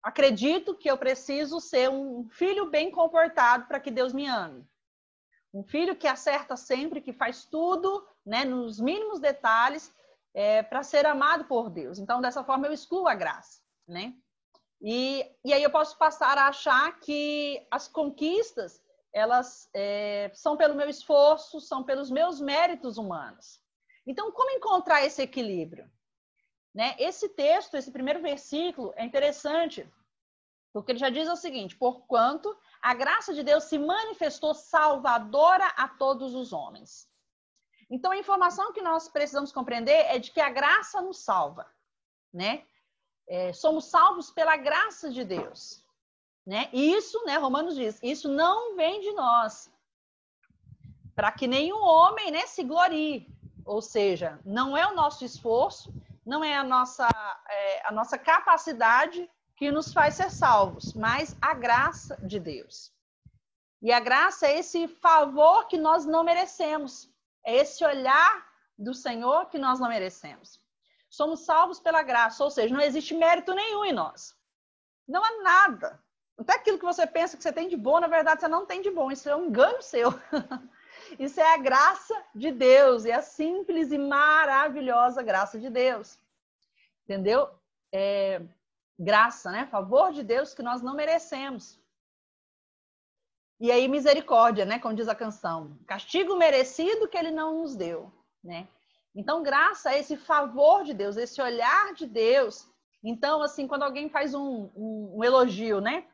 acredito que eu preciso ser um filho bem comportado para que Deus me ame. Um filho que acerta sempre, que faz tudo, né, nos mínimos detalhes, para ser amado por Deus. Então, dessa forma, eu excluo a graça, né? E aí eu posso passar a achar que as conquistas, elas são pelo meu esforço, são pelos meus méritos humanos. Então, como encontrar esse equilíbrio? Né? Esse texto, esse primeiro versículo, é interessante, porque ele já diz o seguinte: porquanto a graça de Deus se manifestou salvadora a todos os homens. Então, a informação que nós precisamos compreender é de que a graça nos salva, né? Somos salvos pela graça de Deus, né? E isso, né, Romanos diz, isso não vem de nós, para que nenhum homem, né, se glorie. Ou seja, não é o nosso esforço, não é a nossa capacidade que nos faz ser salvos, mas a graça de Deus. E a graça é esse favor que nós não merecemos, é esse olhar do Senhor que nós não merecemos. Somos salvos pela graça, ou seja, não existe mérito nenhum em nós. Não há nada. Até aquilo que você pensa que você tem de bom, na verdade você não tem de bom, isso é um engano seu. Isso é a graça de Deus, e a simples e maravilhosa graça de Deus. Entendeu? Graça, né? Favor de Deus que nós não merecemos. E aí misericórdia, né? Como diz a canção. Castigo merecido que ele não nos deu, né? Então, graça é esse favor de Deus, esse olhar de Deus. Então, assim, quando alguém faz um elogio, né?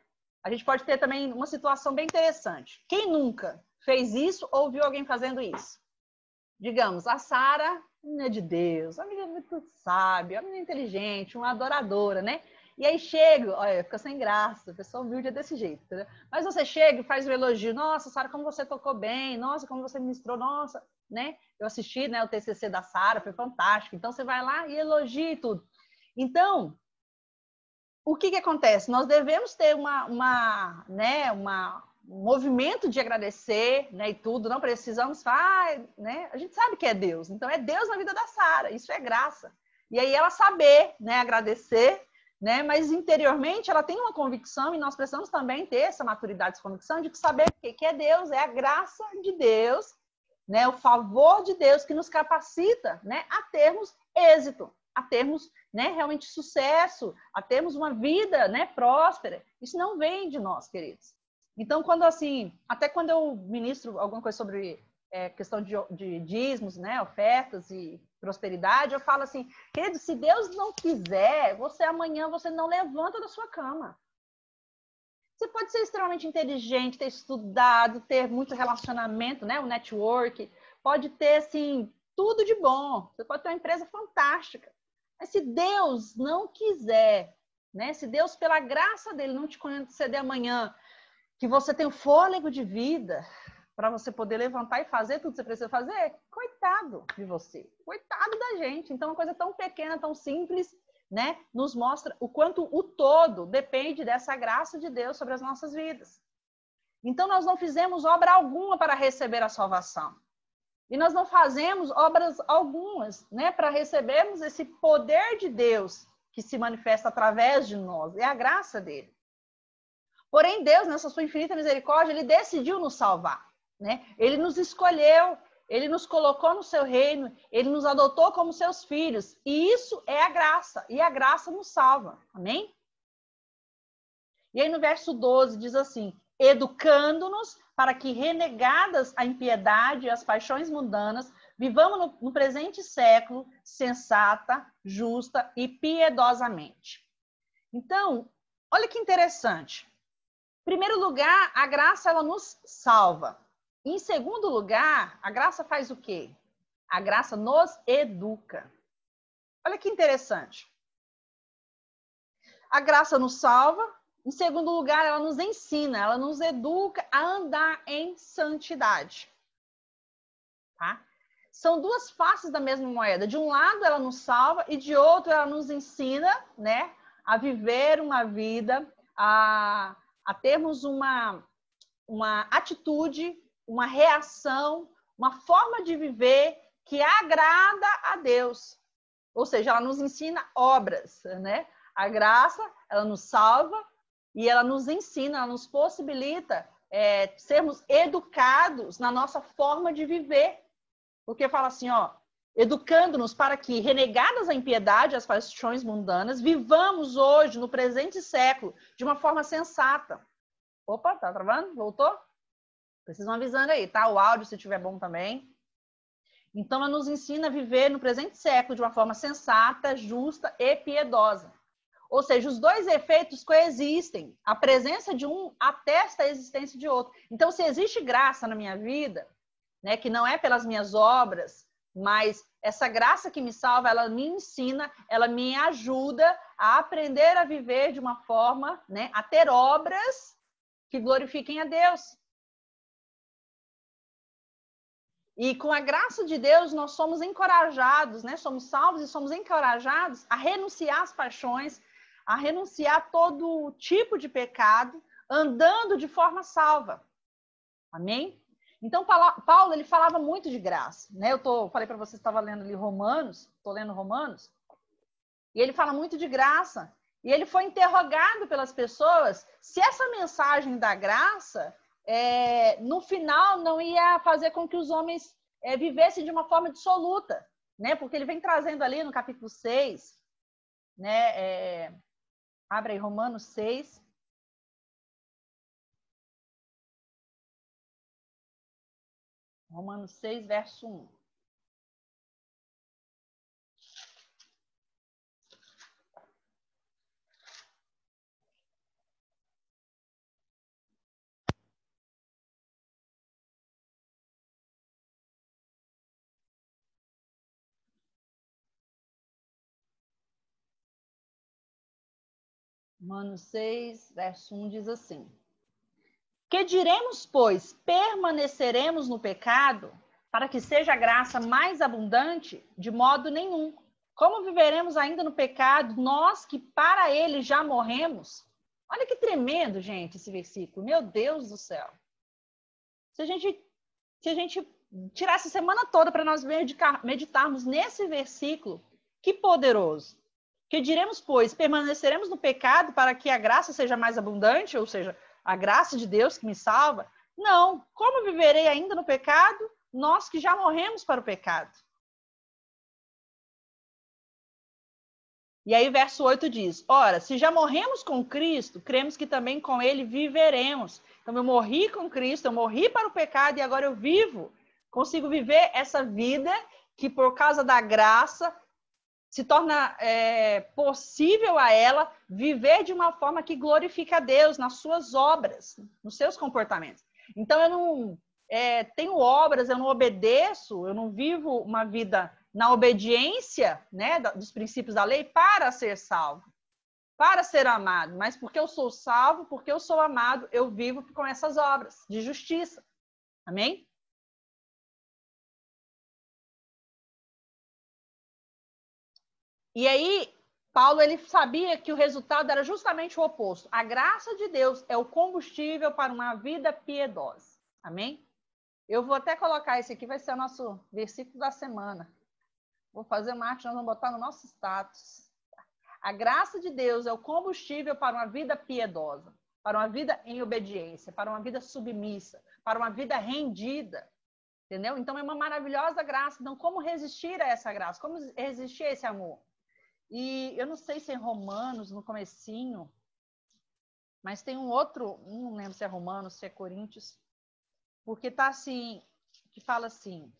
A gente pode ter também uma situação bem interessante. Quem nunca fez isso ou viu alguém fazendo isso? Digamos, a Sara, menina de Deus, uma menina muito sábia, uma menina inteligente, uma adoradora, né? E aí chega, olha, fica sem graça, o pessoal humilde é desse jeito, entendeu? Mas você chega e faz o elogio, nossa, Sara, como você tocou bem, nossa, como você ministrou, nossa, né? Eu assisti, né, o TCC da Sara, foi fantástico. Então, você vai lá e elogia e tudo. Então, o que acontece? Nós devemos ter um movimento de agradecer, né, e tudo, não precisamos, né? A gente sabe que é Deus, então é Deus na vida da Sara, isso é graça. E aí ela saber, né, agradecer, né, mas interiormente ela tem uma convicção, e nós precisamos também ter essa maturidade de convicção de saber o que é Deus, é a graça de Deus, né, o favor de Deus que nos capacita, né, a termos êxito, a termos, né, realmente sucesso, a termos uma vida, né, próspera. Isso não vem de nós, queridos. Então, até quando eu ministro alguma coisa sobre questão de dízimos, né, ofertas e prosperidade, eu falo assim, querido, se Deus não quiser, amanhã você não levanta da sua cama. Você pode ser extremamente inteligente, ter estudado, ter muito relacionamento, né, o network, pode ter, assim, tudo de bom. Você pode ter uma empresa fantástica. Mas se Deus não quiser, né, se Deus, pela graça dele, não te conceder amanhã, que você tem o fôlego de vida para você poder levantar e fazer tudo que você precisa fazer, coitado de você, coitado da gente. Então, uma coisa tão pequena, tão simples, né, nos mostra o quanto o todo depende dessa graça de Deus sobre as nossas vidas. Então, nós não fizemos obra alguma para receber a salvação. E nós não fazemos obras algumas, né, para recebermos esse poder de Deus que se manifesta através de nós. É a graça dele. Porém, Deus, nessa sua infinita misericórdia, ele decidiu nos salvar, né? Ele nos escolheu, ele nos colocou no seu reino, ele nos adotou como seus filhos. E isso é a graça, e a graça nos salva. Amém? E aí no verso 12 diz assim, educando-nos para que, renegadas a impiedade e as paixões mundanas, vivamos no presente século sensata, justa e piedosamente. Então, olha que interessante. Em primeiro lugar, a graça ela nos salva. Em segundo lugar, a graça faz o quê? A graça nos educa. Olha que interessante. A graça nos salva. Em segundo lugar, ela nos ensina, ela nos educa a andar em santidade. Tá? São duas faces da mesma moeda. De um lado, ela nos salva e de outro, ela nos ensina, né, a viver uma vida, a termos uma atitude, uma reação, uma forma de viver que agrada a Deus. Ou seja, ela nos ensina obras, né? A graça, ela nos salva e ela nos ensina, ela nos possibilita sermos educados na nossa forma de viver. Porque fala assim, ó, educando-nos para que, renegadas a impiedade e as paixões mundanas, vivamos hoje, no presente século, de uma forma sensata. Opa, tá travando? Voltou? Precisam avisando aí, tá? O áudio, se estiver bom também. Então, ela nos ensina a viver no presente século de uma forma sensata, justa e piedosa. Ou seja, os dois efeitos coexistem. A presença de um atesta a existência de outro. Então, se existe graça na minha vida, né, que não é pelas minhas obras, mas essa graça que me salva, ela me ensina, ela me ajuda a aprender a viver de uma forma, né, a ter obras que glorifiquem a Deus. E com a graça de Deus, nós somos encorajados, né? Somos salvos e somos encorajados a renunciar às paixões, a renunciar a todo tipo de pecado, andando de forma salva. Amém? Então, Paulo, ele falava muito de graça, né? Falei para vocês, estava lendo ali Romanos, estou lendo Romanos, e ele fala muito de graça. E ele foi interrogado pelas pessoas se essa mensagem da graça, no final, não ia fazer com que os homens vivessem de uma forma dissoluta, né? Porque ele vem trazendo ali no capítulo 6, né? Abre aí Romanos 6. Romanos 6, verso 1. Romanos 6, verso 1 diz assim: que diremos, pois, permaneceremos no pecado para que seja a graça mais abundante? De modo nenhum. Como viveremos ainda no pecado, nós que para ele já morremos? Olha que tremendo, gente, esse versículo. Meu Deus do céu. Se a gente tirasse a semana toda para nós meditarmos nesse versículo, que poderoso. Que diremos, pois, permaneceremos no pecado para que a graça seja mais abundante, ou seja, a graça de Deus que me salva? Não. Como viverei ainda no pecado? Nós que já morremos para o pecado. E aí, verso 8 diz: ora, se já morremos com Cristo, cremos que também com ele viveremos. Então, eu morri com Cristo, eu morri para o pecado e agora eu vivo. Consigo viver essa vida que, por causa da graça, se torna possível a ela viver de uma forma que glorifica a Deus nas suas obras, nos seus comportamentos. Então, eu não tenho obras, eu não obedeço, eu não vivo uma vida na obediência, né, dos princípios da lei para ser salvo, para ser amado. Mas porque eu sou salvo, porque eu sou amado, eu vivo com essas obras de justiça. Amém? E aí, Paulo, ele sabia que o resultado era justamente o oposto. A graça de Deus é o combustível para uma vida piedosa. Amém? Eu vou até colocar esse aqui, vai ser o nosso versículo da semana. Vou fazer uma arte, nós vamos botar no nosso status. A graça de Deus é o combustível para uma vida piedosa, para uma vida em obediência, para uma vida submissa, para uma vida rendida. Entendeu? Então, é uma maravilhosa graça. Então, como resistir a essa graça? Como resistir a esse amor? E eu não sei se é Romanos, no comecinho, mas tem um outro, não lembro se é Romanos, se é Coríntios, porque tá assim, que fala assim,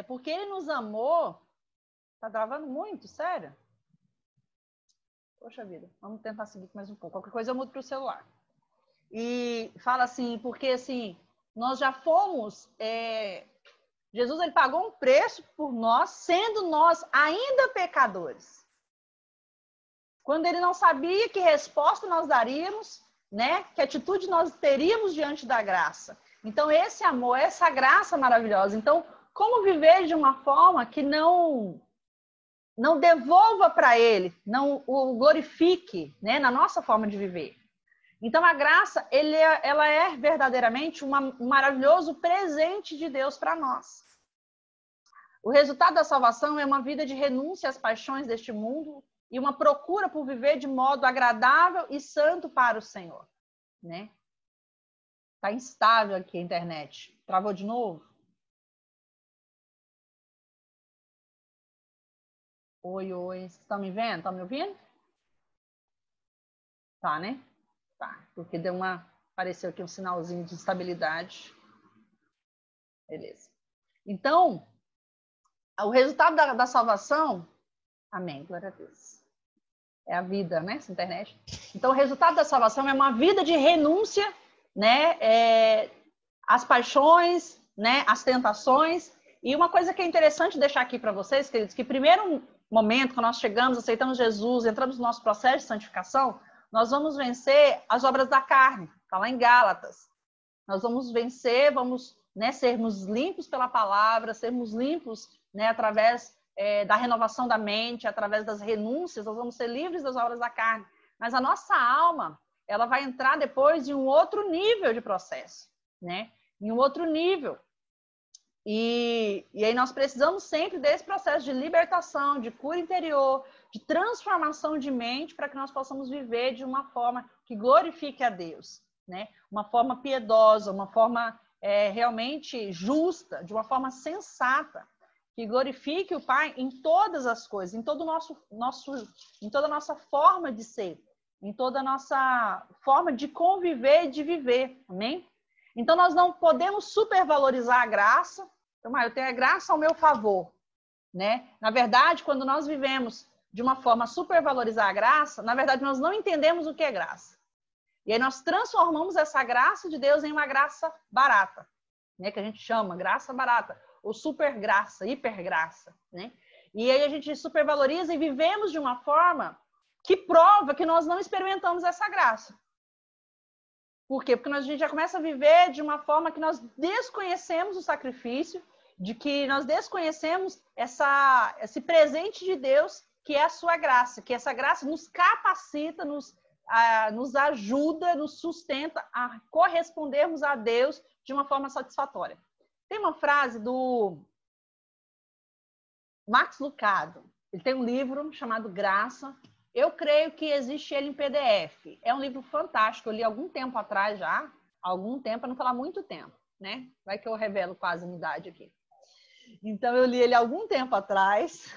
porque ele nos amou, tá travando muito, sério? Poxa vida, vamos tentar seguir mais um pouco, qualquer coisa eu mudo para o celular. E fala assim, porque assim, nós já fomos, Jesus ele pagou um preço por nós, sendo nós ainda pecadores. Quando ele não sabia que resposta nós daríamos, né? Que atitude nós teríamos diante da graça. Então, esse amor, essa graça maravilhosa. Então, como viver de uma forma que não devolva para ele, não o glorifique, né? Na nossa forma de viver. Então, a graça, ela é verdadeiramente um maravilhoso presente de Deus para nós. O resultado da salvação é uma vida de renúncia às paixões deste mundo e uma procura por viver de modo agradável e santo para o Senhor, né? Tá instável aqui a internet. Travou de novo? Oi, oi. Vocês estão me vendo? Estão me ouvindo? Tá, né? Tá. Porque apareceu aqui um sinalzinho de instabilidade. Beleza. Então, o resultado da salvação... Amém, glória a Deus. É a vida, né? Essa internet. Então, o resultado da salvação é uma vida de renúncia, né? Às paixões, né? Às tentações. E uma coisa que é interessante deixar aqui para vocês, queridos, que primeiro momento que nós chegamos, aceitamos Jesus, entramos no nosso processo de santificação, nós vamos vencer as obras da carne. Está lá em Gálatas. Nós vamos vencer, vamos, né, sermos limpos pela palavra, sermos limpos, né, através da renovação da mente, através das renúncias, nós vamos ser livres das obras da carne. Mas a nossa alma, ela vai entrar depois em um outro nível de processo, né? Em um outro nível. E aí nós precisamos sempre desse processo de libertação, de cura interior, de transformação de mente, para que nós possamos viver de uma forma que glorifique a Deus, né? Uma forma piedosa, uma forma realmente justa, de uma forma sensata, que glorifique o Pai em todas as coisas, em todo em toda a nossa forma de ser, em toda a nossa forma de conviver e de viver, amém? Então, nós não podemos supervalorizar a graça. Então, eu tenho a graça ao meu favor, né? Na verdade, quando nós vivemos de uma forma a supervalorizar a graça, na verdade, nós não entendemos o que é graça. E aí nós transformamos essa graça de Deus em uma graça barata, né? Que a gente chama graça barata, ou super graça, hiper graça, né? E aí a gente supervaloriza e vivemos de uma forma que prova que nós não experimentamos essa graça. Por quê? Porque a gente já começa a viver de uma forma que nós desconhecemos o sacrifício, de que nós desconhecemos esse presente de Deus, que é a sua graça, que essa graça nos capacita, nos ajuda, nos sustenta a correspondermos a Deus de uma forma satisfatória. Tem uma frase do Max Lucado. Ele tem um livro chamado Graça. Eu creio que existe ele em PDF. É um livro fantástico. Eu li algum tempo atrás já. Algum tempo, para não falar muito tempo, né? Vai que eu revelo quase a minha idade aqui. Então, eu li ele algum tempo atrás.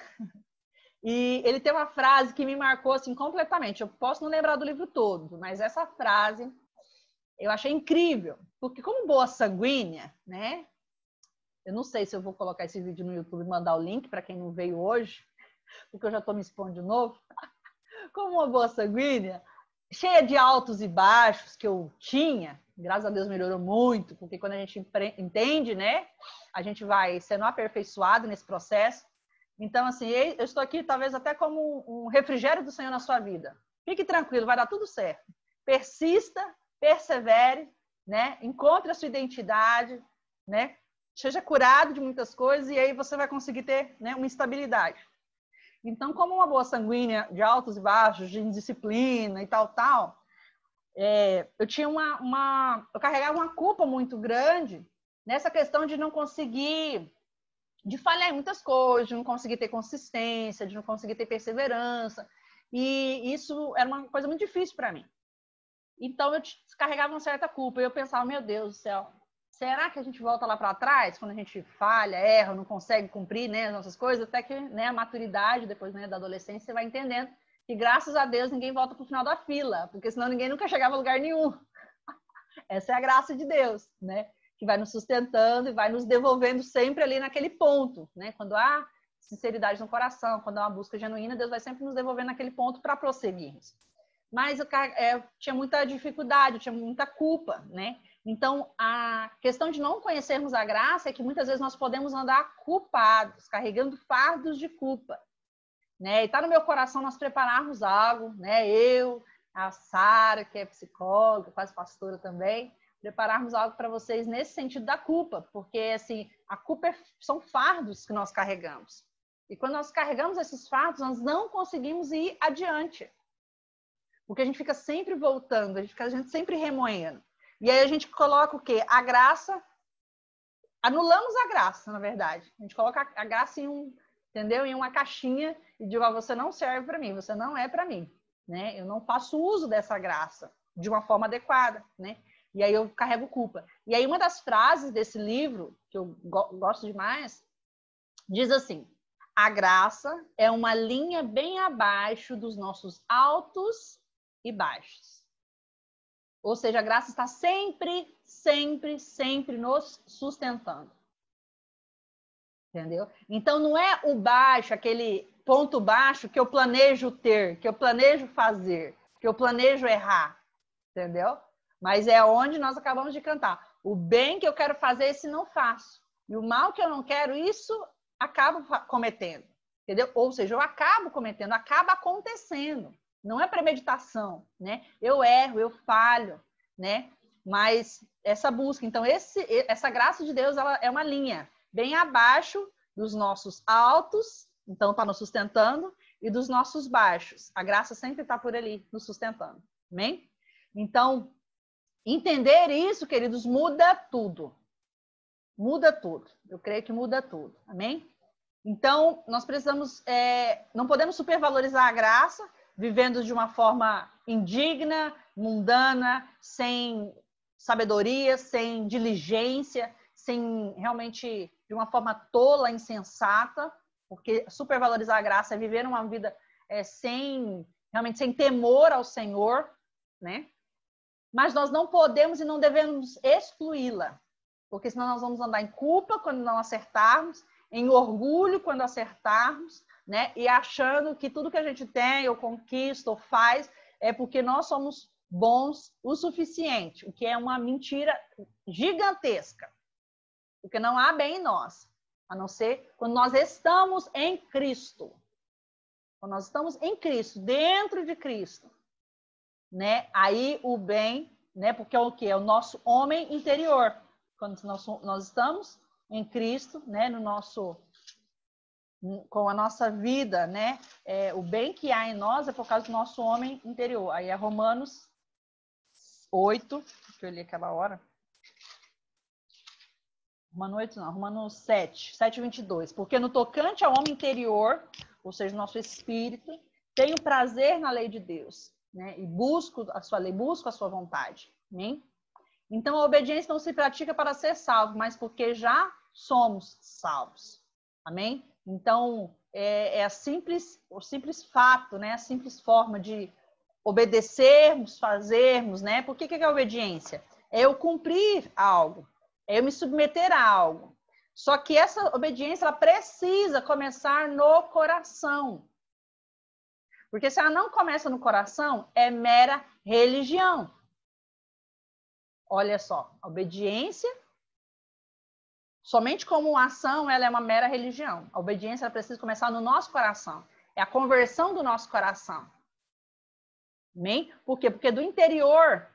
E ele tem uma frase que me marcou assim completamente. Eu posso não lembrar do livro todo, mas essa frase eu achei incrível, porque como boa sanguínea, né? Eu não sei se eu vou colocar esse vídeo no YouTube e mandar o link para quem não veio hoje, porque eu já estou me expondo de novo. Como uma boa sanguínea, cheia de altos e baixos que eu tinha, graças a Deus melhorou muito, porque quando a gente entende, né, a gente vai sendo aperfeiçoado nesse processo. Então, assim, eu estou aqui talvez até como um refrigério do Senhor na sua vida. Fique tranquilo, vai dar tudo certo. Persista, persevere, né? Encontre a sua identidade, né? Seja curado de muitas coisas e aí você vai conseguir ter, né, uma estabilidade. Então, como uma boa sanguínea de altos e baixos, de indisciplina e tal, eu tinha eu carregava uma culpa muito grande nessa questão de não conseguir, de falhar em muitas coisas, de não conseguir ter consistência, de não conseguir ter perseverança. E isso era uma coisa muito difícil para mim. Então, eu carregava uma certa culpa. E eu pensava, meu Deus do céu, será que a gente volta lá para trás, quando a gente falha, erra, não consegue cumprir, né, as nossas coisas? Até que, né, a maturidade, depois, né, da adolescência, você vai entendendo que, graças a Deus, ninguém volta para o final da fila, porque senão ninguém nunca chegava a lugar nenhum. Essa é a graça de Deus, né? Que vai nos sustentando e vai nos devolvendo sempre ali naquele ponto, né? Quando há sinceridade no coração, quando há uma busca genuína, Deus vai sempre nos devolver naquele ponto para prosseguirmos. Mas eu tinha muita dificuldade, eu tinha muita culpa, né? Então, a questão de não conhecermos a graça é que muitas vezes nós podemos andar culpados, carregando fardos de culpa, né? E está no meu coração nós prepararmos algo, né? Eu, a Sara, que é psicóloga, quase pastora também, prepararmos algo para vocês nesse sentido da culpa, porque assim, a culpa são fardos que nós carregamos. E quando nós carregamos esses fardos, nós não conseguimos ir adiante. Porque a gente fica sempre voltando, a gente sempre remoendo. E aí a gente coloca o quê? A graça, anulamos a graça, na verdade. A gente coloca a graça entendeu? Em uma caixinha e diz, você não serve para mim, você não é para mim, né? Eu não faço uso dessa graça de uma forma adequada, né? E aí eu carrego culpa. E aí uma das frases desse livro, que eu gosto demais, diz assim: a graça é uma linha bem abaixo dos nossos altos e baixos. Ou seja, a graça está sempre, sempre, sempre nos sustentando. Entendeu? Então, não é o baixo, aquele ponto baixo que eu planejo ter, que eu planejo fazer, que eu planejo errar. Entendeu? Mas é onde nós acabamos de cantar. O bem que eu quero fazer, esse não faço. E o mal que eu não quero, isso acabo cometendo. Entendeu? Ou seja, eu acabo cometendo, acaba acontecendo. Não é premeditação, né? Eu erro, eu falho, né? Mas essa busca, então, essa graça de Deus, ela é uma linha bem abaixo dos nossos altos, então está nos sustentando, e dos nossos baixos. A graça sempre está por ali, nos sustentando. Amém? Então, entender isso, queridos, muda tudo. Muda tudo. Eu creio que muda tudo. Amém? Então, nós precisamos, não podemos supervalorizar a graça, vivendo de uma forma indigna, mundana, sem sabedoria, sem diligência, sem realmente de uma forma tola, insensata, porque supervalorizar a graça é viver uma vida realmente sem temor ao Senhor, né? Mas nós não podemos e não devemos excluí-la, porque senão nós vamos andar em culpa quando não acertarmos, em orgulho quando acertarmos, né? E achando que tudo que a gente tem, ou conquista, ou faz, é porque nós somos bons o suficiente, o que é uma mentira gigantesca. Porque não há bem em nós, a não ser quando nós estamos em Cristo. Quando nós estamos em Cristo, dentro de Cristo, né? Aí o bem, né? Porque é o quê? É o nosso homem interior. Quando nós estamos em Cristo, né? Com a nossa vida, né? O bem que há em nós é por causa do nosso homem interior. Aí é Romanos 8, que eu li aquela hora. Romanos 7, 22. Porque no tocante ao homem interior, ou seja, nosso espírito, tenho prazer na lei de Deus, né? E busco a sua lei, busco a sua vontade. Amém? Então, a obediência não se pratica para ser salvo, mas porque já somos salvos. Amém? Então, o simples fato, né? A simples forma de obedecermos, fazermos, né? Por que é a obediência? É eu cumprir algo, é eu me submeter a algo. Só que essa obediência, ela precisa começar no coração. Porque se ela não começa no coração, é mera religião. Olha só, a obediência, somente como ação, ela é uma mera religião. A obediência, ela precisa começar no nosso coração. É a conversão do nosso coração. Amém? Por quê? Porque do interior,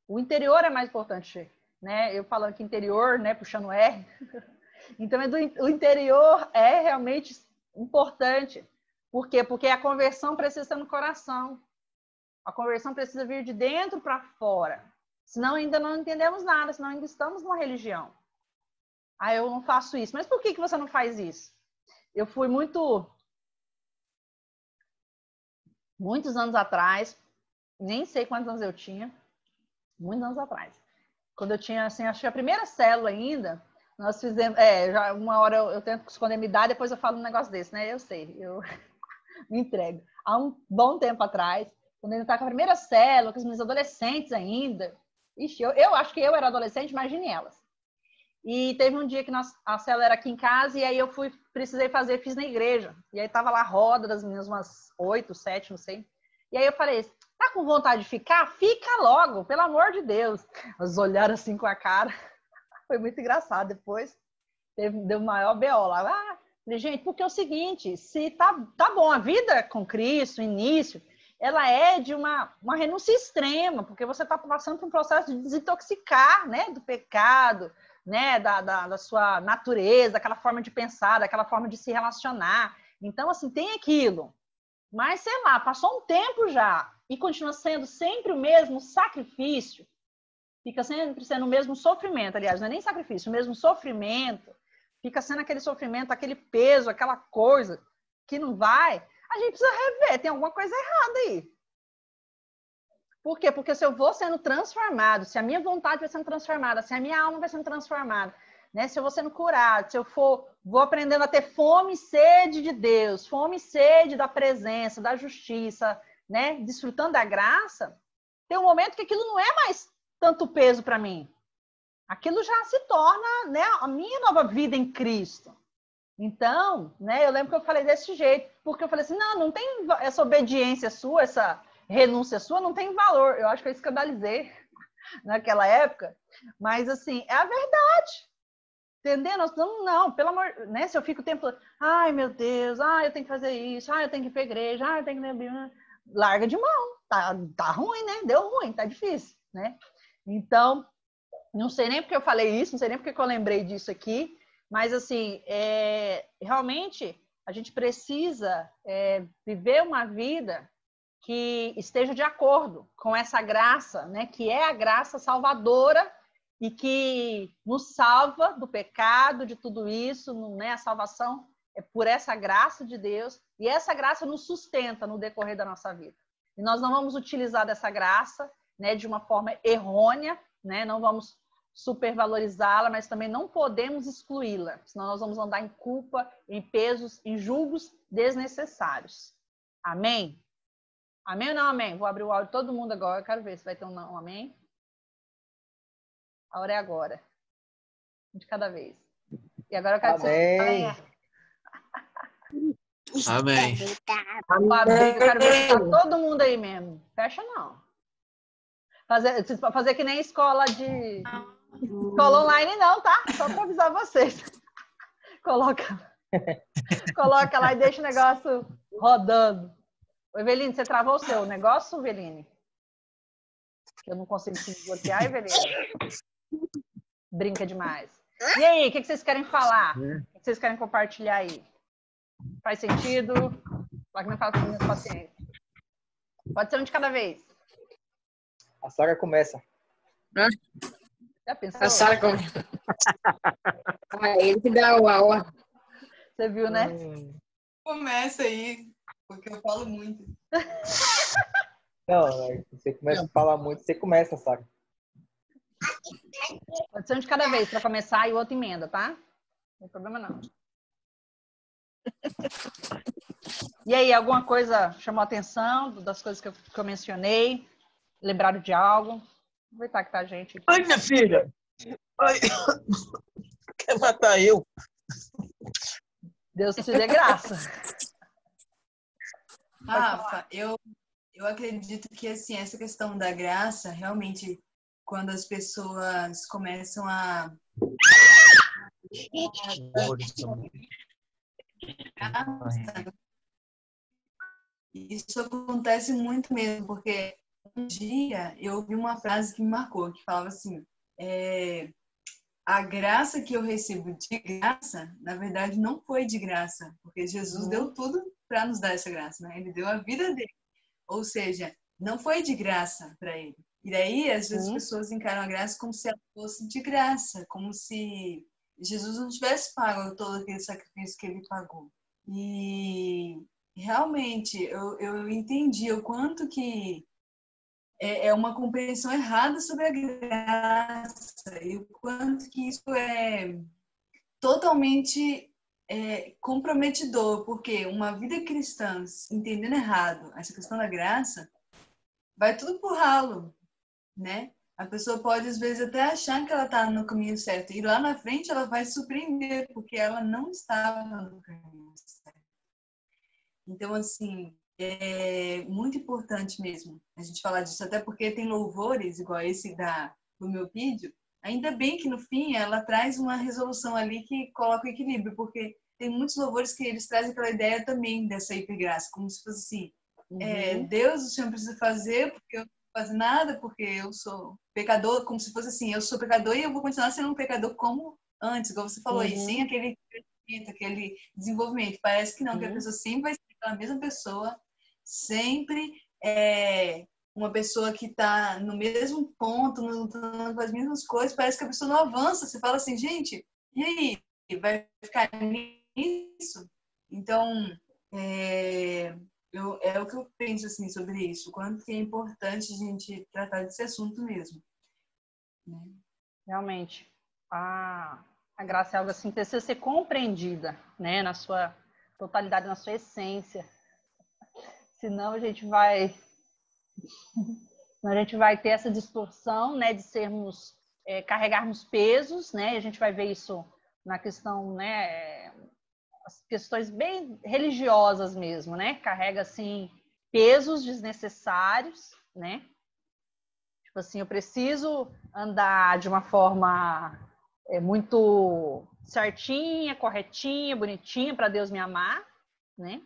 o interior é mais importante, né? Eu falando que interior, né, puxando R. Então, o interior é realmente importante. Por quê? Porque a conversão precisa estar no coração. A conversão precisa vir de dentro para fora. Senão ainda não entendemos nada, senão ainda estamos numa religião. Ah, eu não faço isso. Mas por que você não faz isso? Eu fui muitos anos atrás, nem sei quantos anos eu tinha, muitos anos atrás. Quando eu tinha, assim, acho que a primeira célula ainda, nós fizemos, já uma hora eu tento esconder minha idade, depois eu falo um negócio desse, né? Eu sei, eu me entrego. Há um bom tempo atrás, quando eu ainda estava com a primeira célula, com os meus adolescentes ainda, ixi, eu acho que eu era adolescente, imagine elas. E teve um dia que a célula era aqui em casa, e aí eu fiz na igreja. E aí tava lá a roda das meninas, umas 8, 7, não sei. E aí eu falei, tá com vontade de ficar? Fica logo, pelo amor de Deus. Elas olharam assim com a cara. Foi muito engraçado. Depois deu maior BO lá. Falei, gente, porque é o seguinte, se tá bom, a vida com Cristo, o início, ela é de uma renúncia extrema, porque você está passando por um processo de desintoxicar, né, do pecado, né, da sua natureza, daquela forma de pensar, daquela forma de se relacionar. Então, assim, tem aquilo. Mas, sei lá, passou um tempo já e continua sendo sempre o mesmo sacrifício, fica sempre sendo o mesmo sofrimento, aliás, não é nem sacrifício, o mesmo sofrimento, fica sendo aquele sofrimento, aquele peso, aquela coisa que não vai, a gente precisa rever, tem alguma coisa errada aí. Por quê? Porque se eu vou sendo transformado, se a minha vontade vai sendo transformada, se a minha alma vai sendo transformada, né? Se eu vou sendo curado, se eu vou aprendendo a ter fome e sede de Deus, fome e sede da presença, da justiça, né? Desfrutando da graça, tem um momento que aquilo não é mais tanto peso para mim. Aquilo já se torna, né, a minha nova vida em Cristo. Então, né, eu lembro que eu falei desse jeito, porque eu falei assim, não tem essa obediência sua, essa renúncia sua, não tem valor. Eu acho que eu escandalizei naquela época, mas assim, é a verdade. Entendeu? Nós não, pelo amor, né? Se eu fico o tempo todo, ai meu Deus, eu tenho que fazer isso, eu tenho que ir para a igreja, eu tenho que... Larga de mão, tá ruim, né? Deu ruim, tá difícil, né? Então, não sei nem porque eu falei isso, não sei nem porque eu lembrei disso aqui, mas assim, realmente a gente precisa viver uma vida que esteja de acordo com essa graça, né? Que é a graça salvadora e que nos salva do pecado, de tudo isso, né? A salvação é por essa graça de Deus e essa graça nos sustenta no decorrer da nossa vida. E nós não vamos utilizar dessa graça, né, de uma forma errônea, né? Não vamos supervalorizá-la, mas também não podemos excluí-la, senão nós vamos andar em culpa, em pesos, em julgos desnecessários. Amém? Amém ou não amém? Vou abrir o áudio de todo mundo agora, eu quero ver se vai ter um não, amém? A hora é agora. Um de cada vez. E agora eu quero que vocês falem. Amém. Eu quero ver se tá todo mundo aí mesmo. Fecha não. Fazer que nem escola online não, tá? Só para avisar vocês. Coloca lá e deixa o negócio rodando. Ô, Eveline, você travou o seu negócio, Eveline? Eu não consigo te desbloquear, Eveline. Brinca demais. E aí, o que vocês querem falar? O que vocês querem compartilhar aí? Faz sentido? Lá que não faz com meus pacientes. Pode ser um de cada vez. A Sara começa. Já pensou? A Sara começa. Ele que dá o aula. Você viu, né? Começa aí, porque eu falo muito. Não, você começa a falar muito, você começa, Sara. Pode ser um de cada vez para começar e o outro emenda, tá? Não tem problema não. E aí, alguma coisa chamou a atenção das coisas que eu mencionei? Lembraram de algo? Aproveitar que tá a gente aqui. Ai, minha filha! Ai, quer matar eu? Deus te dê graça. Rafa, eu acredito que assim, essa questão da graça, realmente, quando as pessoas começam a isso acontece muito mesmo, porque um dia eu ouvi uma frase que me marcou, que falava assim, a graça que eu recebo de graça, na verdade, não foi de graça, porque Jesus deu tudo para nos dar essa graça, né? Ele deu a vida dele. Ou seja, não foi de graça para ele. E daí, às vezes, as pessoas encaram a graça como se ela fosse de graça, como se Jesus não tivesse pago todo aquele sacrifício que ele pagou. E realmente, eu entendi o quanto que é uma compreensão errada sobre a graça e o quanto que isso é totalmente comprometedor, porque uma vida cristã, entendendo errado essa questão da graça, vai tudo pro ralo, né? A pessoa pode, às vezes, até achar que ela está no caminho certo, e lá na frente ela vai se surpreender, porque ela não estava no caminho certo. Então, assim, é muito importante mesmo a gente falar disso, até porque tem louvores, igual esse do meu vídeo, ainda bem que no fim ela traz uma resolução ali que coloca o equilíbrio, porque tem muitos louvores que eles trazem aquela ideia também dessa hipergraça, como se fosse assim, Deus, o Senhor não precisa fazer porque eu não vou fazer nada, porque eu sou pecador, como se fosse assim, eu sou pecador e eu vou continuar sendo um pecador como antes, igual você falou aí, sem aquele crescimento, aquele desenvolvimento. Parece que não, que a pessoa sempre vai ser aquela mesma pessoa, sempre uma pessoa que está no mesmo ponto, lutando com as mesmas coisas, parece que a pessoa não avança. Você fala assim, gente, e aí? Vai ficar nisso? Então, é o que eu penso assim, sobre isso, o quanto que é importante a gente tratar desse assunto mesmo. Né? Realmente, a graça é algo assim que precisa ser compreendida, né, na sua totalidade, na sua essência. Senão a gente vai ter essa distorção, né, de sermos, carregarmos pesos, né, e a gente vai ver isso na questão, né, as questões bem religiosas mesmo, né, carrega, assim, pesos desnecessários, né, tipo assim, eu preciso andar de uma forma muito certinha, corretinha, bonitinha, para Deus me amar, né,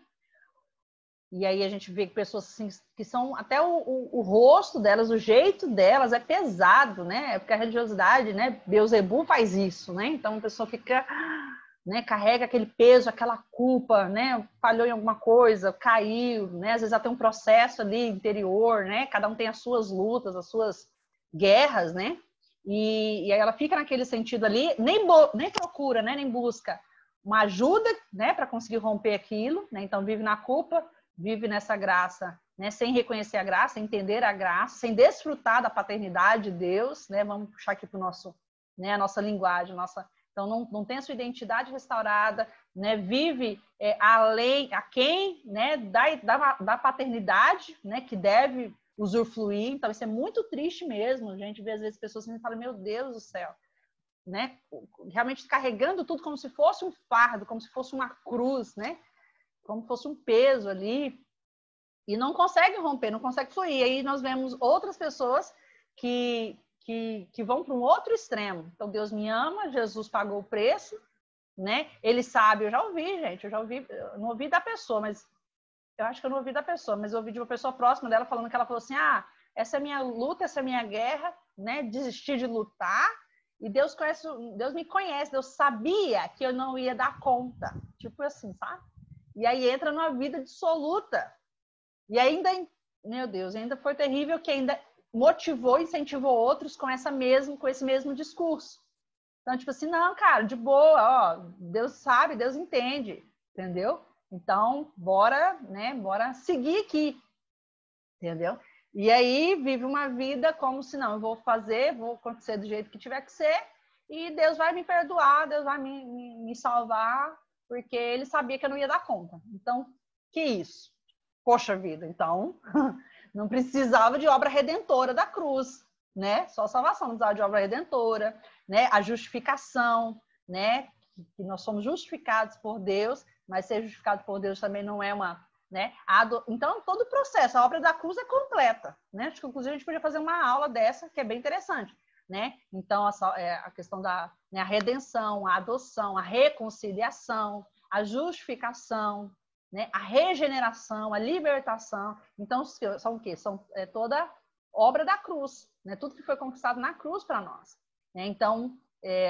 e aí a gente vê que pessoas assim, que são até o rosto delas, o jeito delas é pesado, né? Porque a religiosidade, né? Beelzebub faz isso, né? Então a pessoa fica, né? Carrega aquele peso, aquela culpa, né? Falhou em alguma coisa, caiu, né? Às vezes até um processo ali interior, né? Cada um tem as suas lutas, as suas guerras, né? E aí ela fica naquele sentido ali, nem procura, né? Nem busca uma ajuda, né? Para conseguir romper aquilo, né? Então vive na culpa, vive nessa graça, né, sem reconhecer a graça, entender a graça, sem desfrutar da paternidade de Deus, né, vamos puxar aqui para o nosso, né, a nossa linguagem, então não tem a sua identidade restaurada, né, vive aquém, né, da paternidade, né, que deve usufruir. Então isso é muito triste mesmo, a gente vê às vezes pessoas que falam, meu Deus do céu, né, realmente carregando tudo como se fosse um fardo, como se fosse uma cruz, né, como se fosse um peso ali, e não consegue romper, não consegue fluir. Aí nós vemos outras pessoas que vão para um outro extremo. Então, Deus me ama, Jesus pagou o preço, né? Ele sabe, eu já ouvi, gente, eu não ouvi da pessoa, mas eu acho que eu não ouvi da pessoa, mas eu ouvi de uma pessoa próxima dela falando que ela falou assim, essa é a minha luta, essa é a minha guerra, né? Desistir de lutar, e Deus me conhece, Deus sabia que eu não ia dar conta. Tipo assim, sabe? E aí entra numa vida dissoluta. E ainda, meu Deus, ainda foi terrível que ainda motivou, incentivou outros com esse mesmo discurso. Então, tipo assim, não, cara, de boa, ó, Deus sabe, Deus entende, entendeu? Então, bora seguir aqui, entendeu? E aí vive uma vida como se não, eu vou acontecer do jeito que tiver que ser, e Deus vai me perdoar, Deus vai me salvar, porque ele sabia que eu não ia dar conta. Então, que isso? Poxa vida, então não precisava de obra redentora da cruz, né? Só a salvação, não precisava de obra redentora, né? A justificação, né? Que nós somos justificados por Deus, mas ser justificado por Deus também não é uma, né? Então, todo o processo, a obra da cruz é completa, né? Acho que, inclusive, a gente podia fazer uma aula dessa, que é bem interessante, né? Então, a questão da, né, a redenção, a adoção, a reconciliação, a justificação, né? A regeneração, a libertação. Então, são o quê? São toda obra da cruz, né? Tudo que foi conquistado na cruz para nós, né? Então,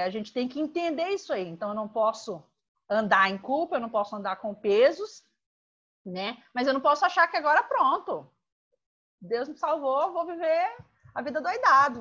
a gente tem que entender isso aí. Então, eu não posso andar em culpa, eu não posso andar com pesos, né? Mas eu não posso achar que agora pronto. Deus me salvou, vou viver a vida doidado,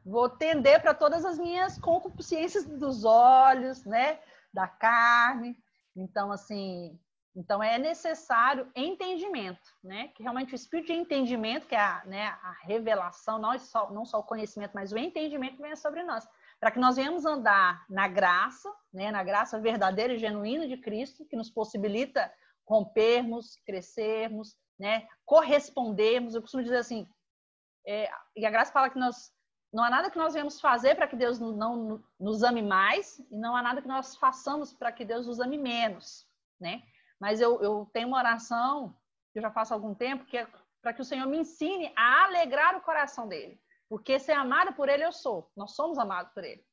vou tender para todas as minhas concupiscências dos olhos, né? Da carne. Então, assim, então é necessário entendimento, né? Que realmente o espírito de entendimento, que é a revelação, não só o conhecimento, mas o entendimento venha sobre nós, para que nós venhamos andar na graça, né? Na graça verdadeira e genuína de Cristo, que nos possibilita rompermos, crescermos, né? Correspondermos. Eu costumo dizer assim, e a graça fala que não há nada que nós venhamos fazer para que Deus não nos ame mais, e não há nada que nós façamos para que Deus nos ame menos, né? Mas eu tenho uma oração, que eu já faço há algum tempo, que é para que o Senhor me ensine a alegrar o coração dele. Porque ser amado por ele eu sou. Nós somos amados por ele.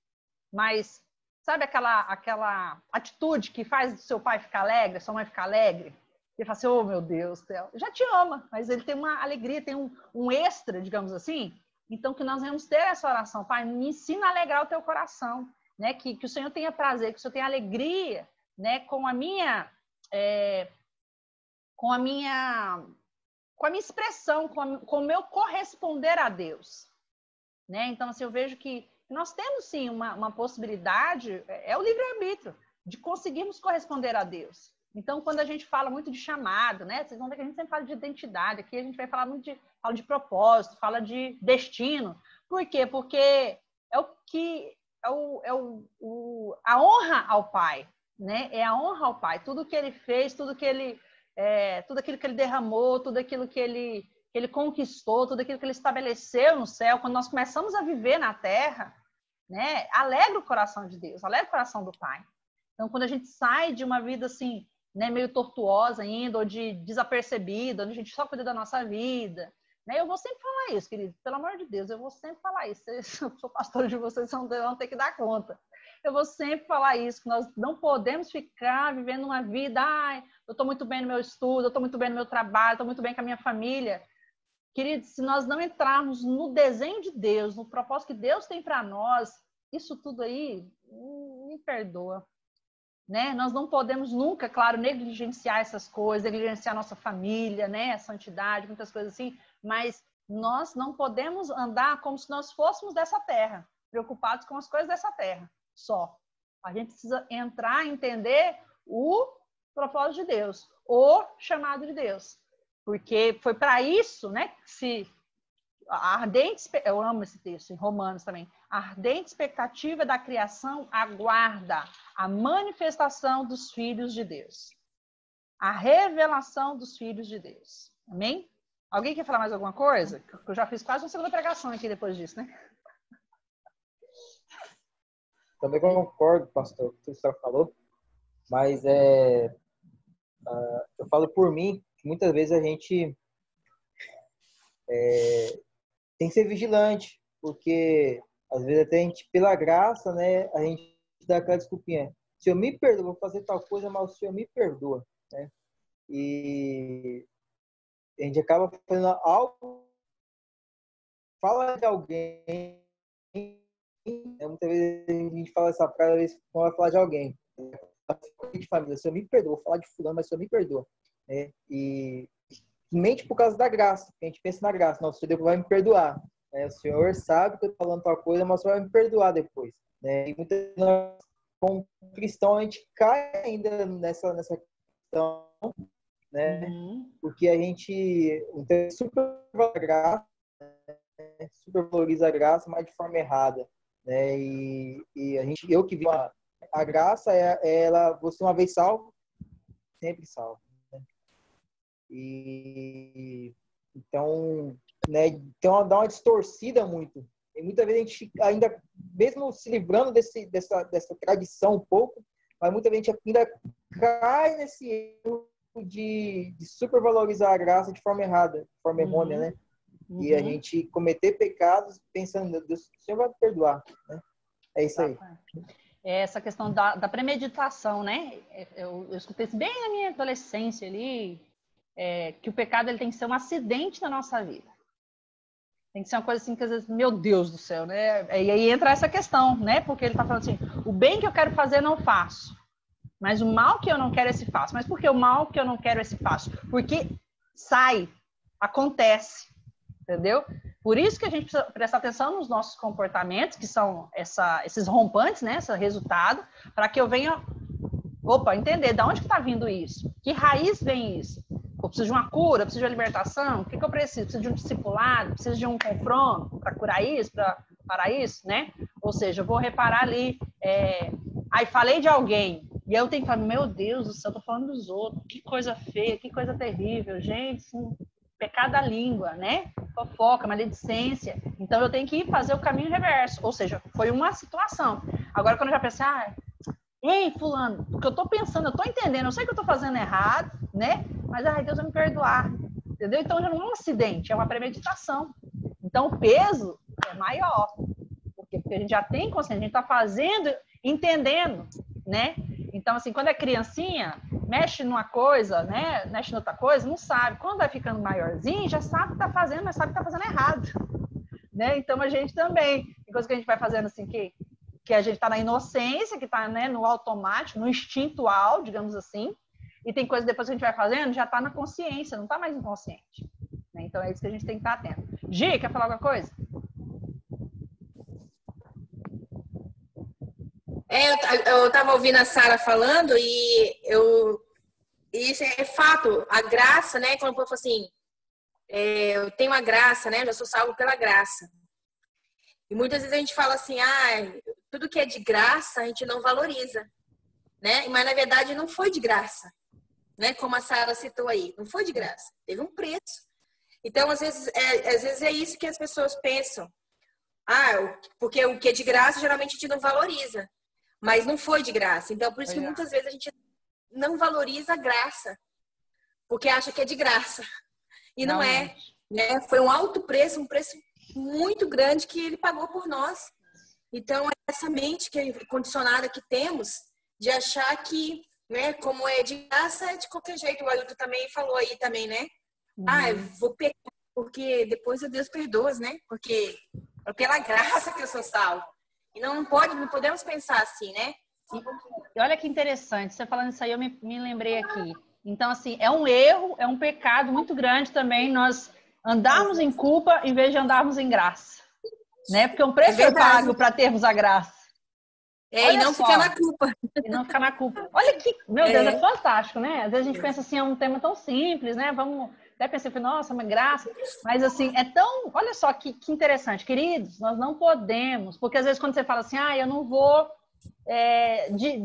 Mas, sabe aquela atitude que faz seu pai ficar alegre, sua mãe ficar alegre? Ele fala assim, oh meu Deus do céu, já te ama, mas ele tem uma alegria, tem um extra, digamos assim. Então, que nós vamos ter essa oração. Pai, me ensina a alegrar o teu coração, né? Que o Senhor tenha prazer, que o Senhor tenha alegria, né? Com a minha expressão, com o meu corresponder a Deus, né? Então, assim, eu vejo que nós temos, sim, uma possibilidade, é o livre-arbítrio, de conseguirmos corresponder a Deus. Então, quando a gente fala muito de chamado, né? Vocês vão ver que a gente sempre fala de identidade, aqui a gente vai falar muito fala de propósito, fala de destino. Por quê? Porque a honra ao Pai, né? É a honra ao Pai. Tudo que ele fez, tudo aquilo que ele derramou, tudo aquilo que ele conquistou, tudo aquilo que ele estabeleceu no céu, quando nós começamos a viver na terra, né? Alegra o coração de Deus, alegra o coração do Pai. Então, quando a gente sai de uma vida assim, né, meio tortuosa ainda, ou de desapercebida, onde a gente só cuida da nossa vida, né? Eu vou sempre falar isso, querido, pelo amor de Deus, eu vou sempre falar isso. Eu sou pastor de vocês, vocês vão ter que dar conta. Eu vou sempre falar isso, que nós não podemos ficar vivendo uma vida, eu estou muito bem no meu estudo, eu estou muito bem no meu trabalho, estou muito bem com a minha família. Querido, se nós não entrarmos no desenho de Deus, no propósito que Deus tem para nós, isso tudo aí, me perdoa. Né? Nós não podemos nunca, claro, negligenciar essas coisas, negligenciar nossa família, né? A santidade, muitas coisas assim, mas nós não podemos andar como se nós fôssemos dessa terra, preocupados com as coisas dessa terra, só. A gente precisa entrar e entender o propósito de Deus, o chamado de Deus, porque foi para isso, né, que eu amo esse texto, em Romanos também, a ardente expectativa da criação aguarda a manifestação dos filhos de Deus. A revelação dos filhos de Deus. Amém? Alguém quer falar mais alguma coisa? Eu já fiz quase uma segunda pregação aqui depois disso, né? Também concordo, pastor, com o que você falou, mas eu falo por mim, que muitas vezes a gente tem que ser vigilante, porque às vezes até a gente, pela graça, né, a gente dá aquela desculpinha. Se eu me perdoo, vou fazer tal coisa, mas o Senhor me perdoa, né? E a gente acaba fazendo algo, fala de alguém, né? Muitas vezes a gente fala essa frase quando vai falar de alguém. De família, se eu me perdoa, vou falar de fulano, mas se eu me perdoa, né? E mente por causa da graça, a gente pensa na graça, não, o Senhor vai me perdoar, né? O Senhor sabe que eu estou falando tal coisa, mas o Senhor vai me perdoar depois, né? E muitas vezes nós, como cristão, a gente cai ainda nessa questão, né? Porque a gente supervaloriza a graça, né? Supervaloriza a graça, mas de forma errada, né? E eu que vi A graça ela, você uma vez salvo, sempre salvo. Né? E então, né, então dá uma distorcida muito. E muitas vezes a gente ainda, mesmo se livrando dessa tradição um pouco, mas muitas vezes a gente ainda cai nesse erro de supervalorizar a graça de forma errada, de forma errônea, né? E a gente cometer pecados pensando, meu Deus, o Senhor vai me perdoar, né? É isso aí. É essa questão da premeditação, né? Eu escutei isso bem na minha adolescência ali, que o pecado ele tem que ser um acidente na nossa vida. Tem que ser uma coisa assim que às vezes, meu Deus do céu, né? E aí entra essa questão, né? Porque ele está falando assim, o bem que eu quero fazer não faço, mas o mal que eu não quero esse faço. Mas por que o mal que eu não quero esse faço? Porque acontece, entendeu? Por isso que a gente precisa prestar atenção nos nossos comportamentos, que são esses rompantes, né? Esse resultado, para que eu venha, entender de onde que está vindo isso, que raiz vem isso. Eu preciso de uma cura, eu preciso de uma libertação, o que eu preciso? Preciso de um discipulado, preciso de um confronto para curar isso, para parar isso, né? Ou seja, eu vou reparar ali, aí falei de alguém, e eu tenho que falar, meu Deus do céu, eu tô falando dos outros, que coisa feia, que coisa terrível, gente, assim, pecado da língua, né? Fofoca, maledicência. Então eu tenho que fazer o caminho reverso, ou seja, foi uma situação. Agora quando eu já pensei, ei, fulano, o que eu tô pensando, eu tô entendendo, eu sei que eu tô fazendo errado, né? Mas, Deus vai me perdoar, entendeu? Então já não é um acidente, é uma premeditação. Então o peso é maior, porque a gente já tem consciência, a gente tá fazendo, entendendo, né? Então, assim, quando é criancinha, mexe numa coisa, né? Mexe em outra coisa, não sabe. Quando vai ficando maiorzinho, já sabe o que tá fazendo, mas sabe que tá fazendo errado, né? Então a gente também, tem coisa que a gente vai fazendo assim, que a gente está na inocência, que está, né, no automático, no instintual, digamos assim, e tem coisa depois que a gente vai fazendo, já está na consciência, não está mais inconsciente. Né? Então é isso que a gente tem que estar atento. Gi, quer falar alguma coisa? Eu estava ouvindo a Sara falando e isso é fato, a graça, né? Quando eu falo assim, eu tenho a graça, né? Eu já sou salvo pela graça. E muitas vezes a gente fala assim, tudo que é de graça a gente não valoriza, né? Mas na verdade não foi de graça, né? Como a Sara citou aí, não foi de graça, teve um preço. Então às vezes é isso que as pessoas pensam, porque o que é de graça geralmente a gente não valoriza, mas não foi de graça. Então por isso que muitas vezes a gente não valoriza a graça, porque acha que é de graça e não é, né? Foi um alto preço, um preço muito grande que ele pagou por nós. Então, essa mente condicionada que temos de achar que, né, como é de graça, é de qualquer jeito. O Ailton também falou aí também, né? Eu vou pecar porque depois Deus perdoa, né? Porque é pela graça que eu sou salvo. E não podemos pensar assim, né? E olha que interessante, você falando isso aí, eu me lembrei aqui. Então, assim, é um erro, é um pecado muito grande também nós andarmos em culpa em vez de andarmos em graça. Né? Porque um preço foi pago para termos a graça. E não ficar na culpa. E não ficar na culpa. Olha que, meu Deus, é fantástico, né? Às vezes a gente pensa assim, é um tema tão simples, né? Vamos até pensar, nossa, uma graça. Mas assim, é tão... Olha só que interessante. Queridos, nós não podemos... Porque às vezes quando você fala assim, eu não vou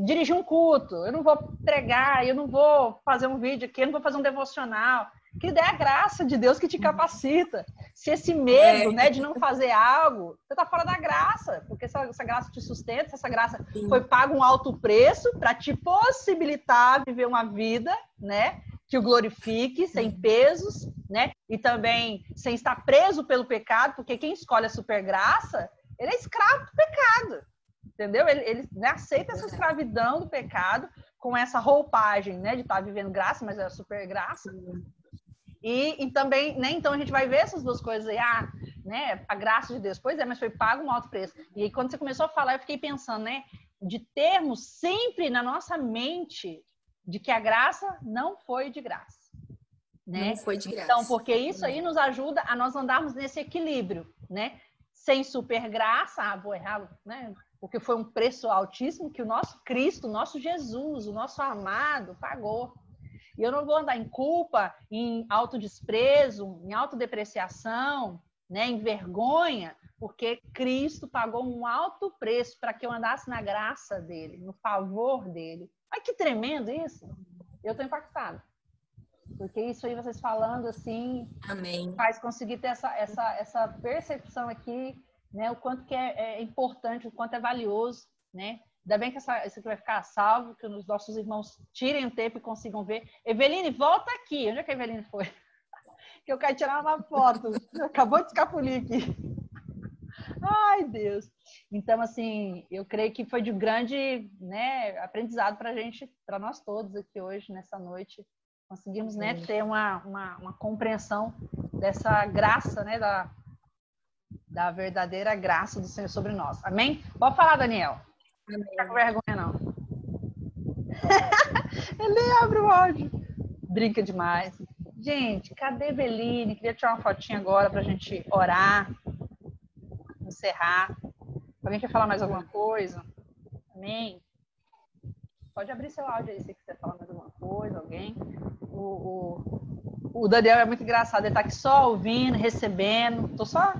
dirigir um culto, eu não vou pregar, eu não vou fazer um vídeo aqui, eu não vou fazer um devocional... Que é a graça de Deus que te capacita. Se esse medo, né, de não fazer algo, você está fora da graça, porque essa graça te sustenta, essa graça foi pago um alto preço para te possibilitar viver uma vida, né, que o glorifique, sem pesos, né, e também sem estar preso pelo pecado, porque quem escolhe a supergraça, ele é escravo do pecado, entendeu? Ele né, aceita essa escravidão do pecado com essa roupagem, né, de estar vivendo graça, mas é a supergraça. E também, né, então a gente vai ver essas duas coisas aí, né, a graça de Deus, pois é, mas foi pago um alto preço. E aí quando você começou a falar, eu fiquei pensando, né, de termos sempre na nossa mente de que a graça não foi de graça. Né? Não foi de graça. Então, porque isso aí nos ajuda a nós andarmos nesse equilíbrio, né? Sem super graça, vou errar, né? Porque foi um preço altíssimo que o nosso Cristo, o nosso Jesus, o nosso amado pagou. E eu não vou andar em culpa, em autodesprezo, em autodepreciação, né, em vergonha, porque Cristo pagou um alto preço para que eu andasse na graça dele, no favor dele. Olha que tremendo isso! Eu estou impactada. Porque isso aí, vocês falando assim, Amém. faz conseguir ter essa percepção aqui, né, o quanto que é importante, o quanto é valioso, né? Ainda bem que isso aqui vai ficar salvo, que os nossos irmãos tirem o tempo e consigam ver. Eveline, volta aqui. Onde é que a Eveline foi? Que eu quero tirar uma foto. Acabou de escapulir aqui. Ai, Deus. Então, assim, eu creio que foi de grande, né, aprendizado para a gente, para nós todos aqui hoje, nessa noite. Conseguimos, né, ter uma compreensão dessa graça, né, da verdadeira graça do Senhor sobre nós. Amém? Pode falar, Daniel. Não fica com vergonha, não. Ele abre o áudio. Brinca demais. Gente, cadê Eveline? Queria tirar uma fotinha agora para a gente orar, encerrar. Alguém quer falar mais alguma coisa? Amém? Pode abrir seu áudio aí se quiser falar mais alguma coisa, alguém. O Daniel é muito engraçado, ele tá aqui só ouvindo, recebendo. Tô só...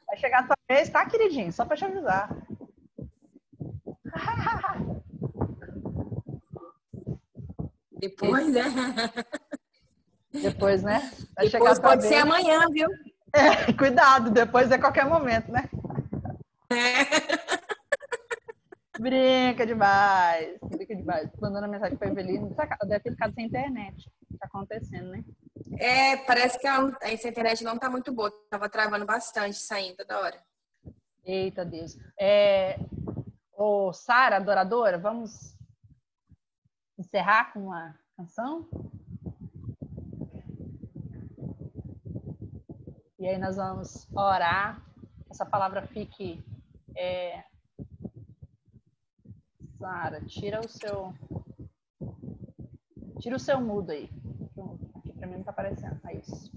Vai chegar a tua vez, tá, queridinho? Só para te avisar. Depois, né? Depois, né? Vai Depois chegar a tua pode vez. ser amanhã, viu? Cuidado, depois é qualquer momento, né? Brinca demais. Brinca demais. Mandando mensagem para a Eveline. Deve ter ficado sem internet. Tá acontecendo, né? Parece que essa internet não tá muito boa. Tava travando bastante, saindo toda hora. Eita, Deus. Ô, Sara, adoradora, vamos encerrar com uma canção? E aí nós vamos orar. Essa palavra fique... Sara, tira o seu mudo aí. Aqui para mim não tá aparecendo. É isso.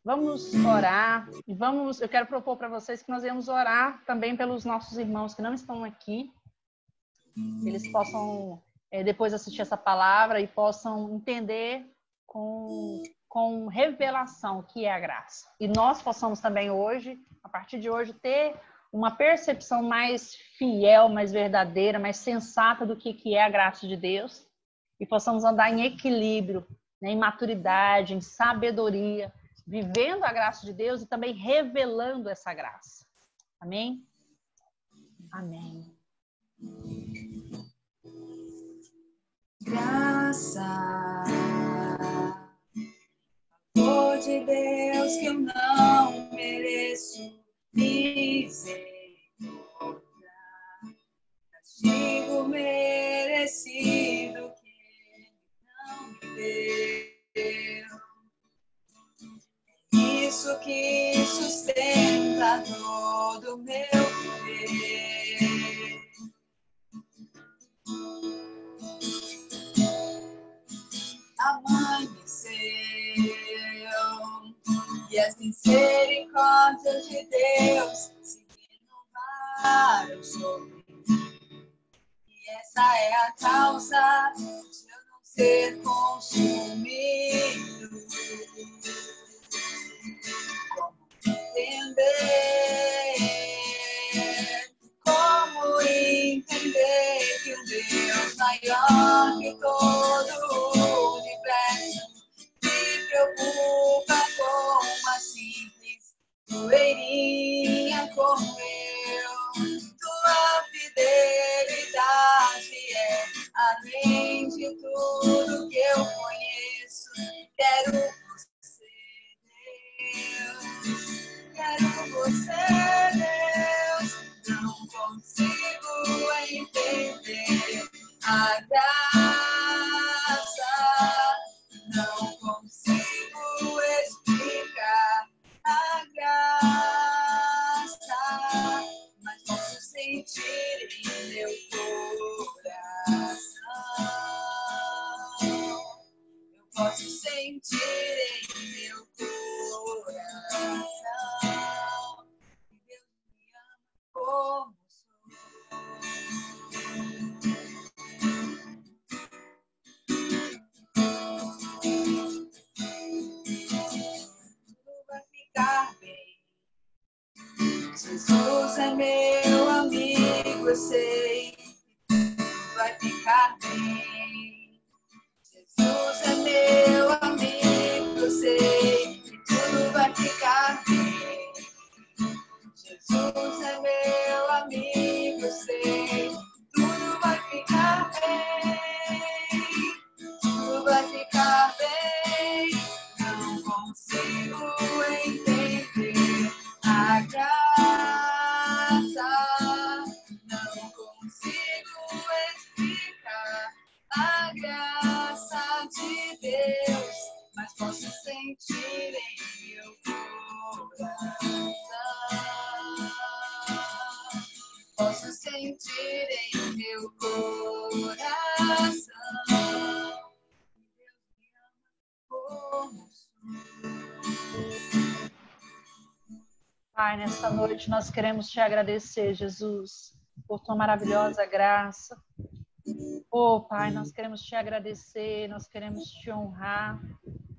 Vamos orar e eu quero propor para vocês que nós vamos orar também pelos nossos irmãos que não estão aqui. Eles possam depois assistir essa palavra e possam entender com revelação o que é a graça. E nós possamos também hoje, a partir de hoje, ter uma percepção mais fiel, mais verdadeira, mais sensata do que é a graça de Deus e possamos andar em equilíbrio, né, em maturidade, em sabedoria, vivendo a graça de Deus e também revelando essa graça. Amém? Amém. Graça, amor de Deus que eu não mereço, misericórdia, castigo merecido que Ele não me deu. É isso que sustenta todo o meu viver. Amanheceu e as misericórdias de Deus se renovaram sobre mim. E essa é a causa de eu não ser consumido. Como entender que o Deus maior que todo o universo se preocupa com uma simples poeirinha como eu. Tua fidelidade é além de tudo que eu conheço. Quero você, Deus. Quero você, Deus. Não consigo entender a graça. Não consigo explicar a graça, mas posso sentir em meu coração. Eu posso sentir em meu coração que Deus me ama como sou. Jesus é meu amigo, eu sei que tudo vai ficar bem. Jesus é meu amigo, eu sei que tudo vai ficar bem. Jesus é meu amigo, eu sei que tudo vai ficar bem. Tudo vai ficar bem. Não consigo entender a graça. Não consigo explicar a graça de Deus, mas posso sentir em meu coração. Posso sentir em meu coração. Deus me ama como sou. Pai, nesta noite nós queremos te agradecer, Jesus, por tua maravilhosa graça. Oh, Pai, nós queremos te agradecer, nós queremos te honrar.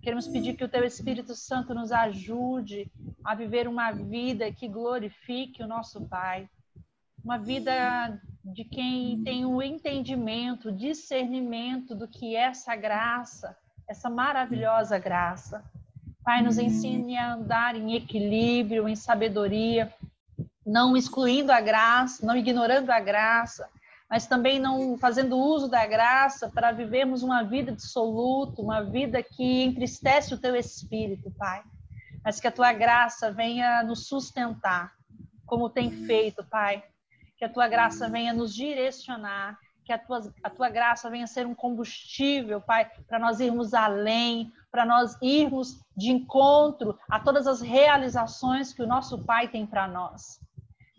Queremos pedir que o teu Espírito Santo nos ajude a viver uma vida que glorifique o nosso Pai. Uma vida de quem tem o entendimento, o discernimento do que é essa graça, essa maravilhosa graça. Pai, nos ensine a andar em equilíbrio, em sabedoria, não excluindo a graça, não ignorando a graça, mas também não fazendo uso da graça para vivermos uma vida dissoluta, uma vida que entristece o teu Espírito, Pai. Mas que a tua graça venha nos sustentar, como tem feito, Pai. Que a tua graça venha nos direcionar, que a tua graça venha ser um combustível, Pai, para nós irmos além, para nós irmos de encontro a todas as realizações que o nosso Pai tem para nós.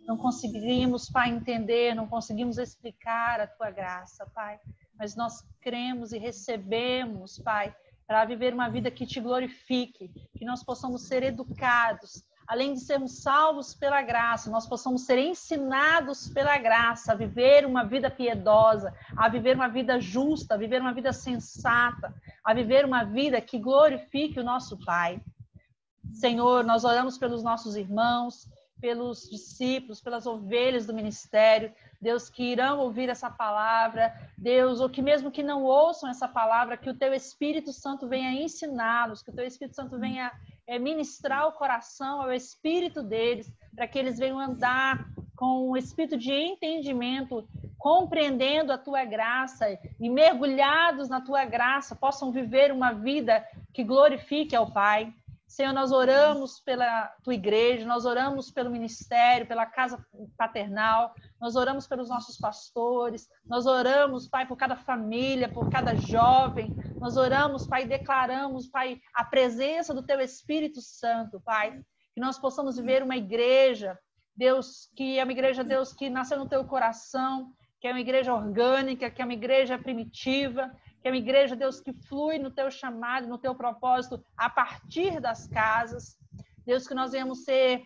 Não conseguimos, Pai, entender, não conseguimos explicar a tua graça, Pai, mas nós cremos e recebemos, Pai, para viver uma vida que te glorifique, que nós possamos ser educados, além de sermos salvos pela graça, nós possamos ser ensinados pela graça a viver uma vida piedosa, a viver uma vida justa, a viver uma vida sensata, a viver uma vida que glorifique o nosso Pai. Senhor, nós oramos pelos nossos irmãos, pelos discípulos, pelas ovelhas do ministério, Deus, que irão ouvir essa palavra, Deus, ou que mesmo que não ouçam essa palavra, que o teu Espírito Santo venha ensiná-los, que o teu Espírito Santo venha ministrar o coração ao espírito deles, para que eles venham andar com um espírito de entendimento, compreendendo a tua graça e mergulhados na tua graça, possam viver uma vida que glorifique ao Pai. Senhor, nós oramos pela tua igreja, nós oramos pelo ministério, pela casa paternal, nós oramos pelos nossos pastores, nós oramos, Pai, por cada família, por cada jovem, nós oramos, Pai, e declaramos, Pai, a presença do teu Espírito Santo, Pai, que nós possamos viver uma igreja, Deus, que é uma igreja, Deus, que nasceu no teu coração, que é uma igreja orgânica, que é uma igreja primitiva, que é uma igreja, Deus, que flui no teu chamado, no teu propósito, a partir das casas. Deus, que nós venhamos ser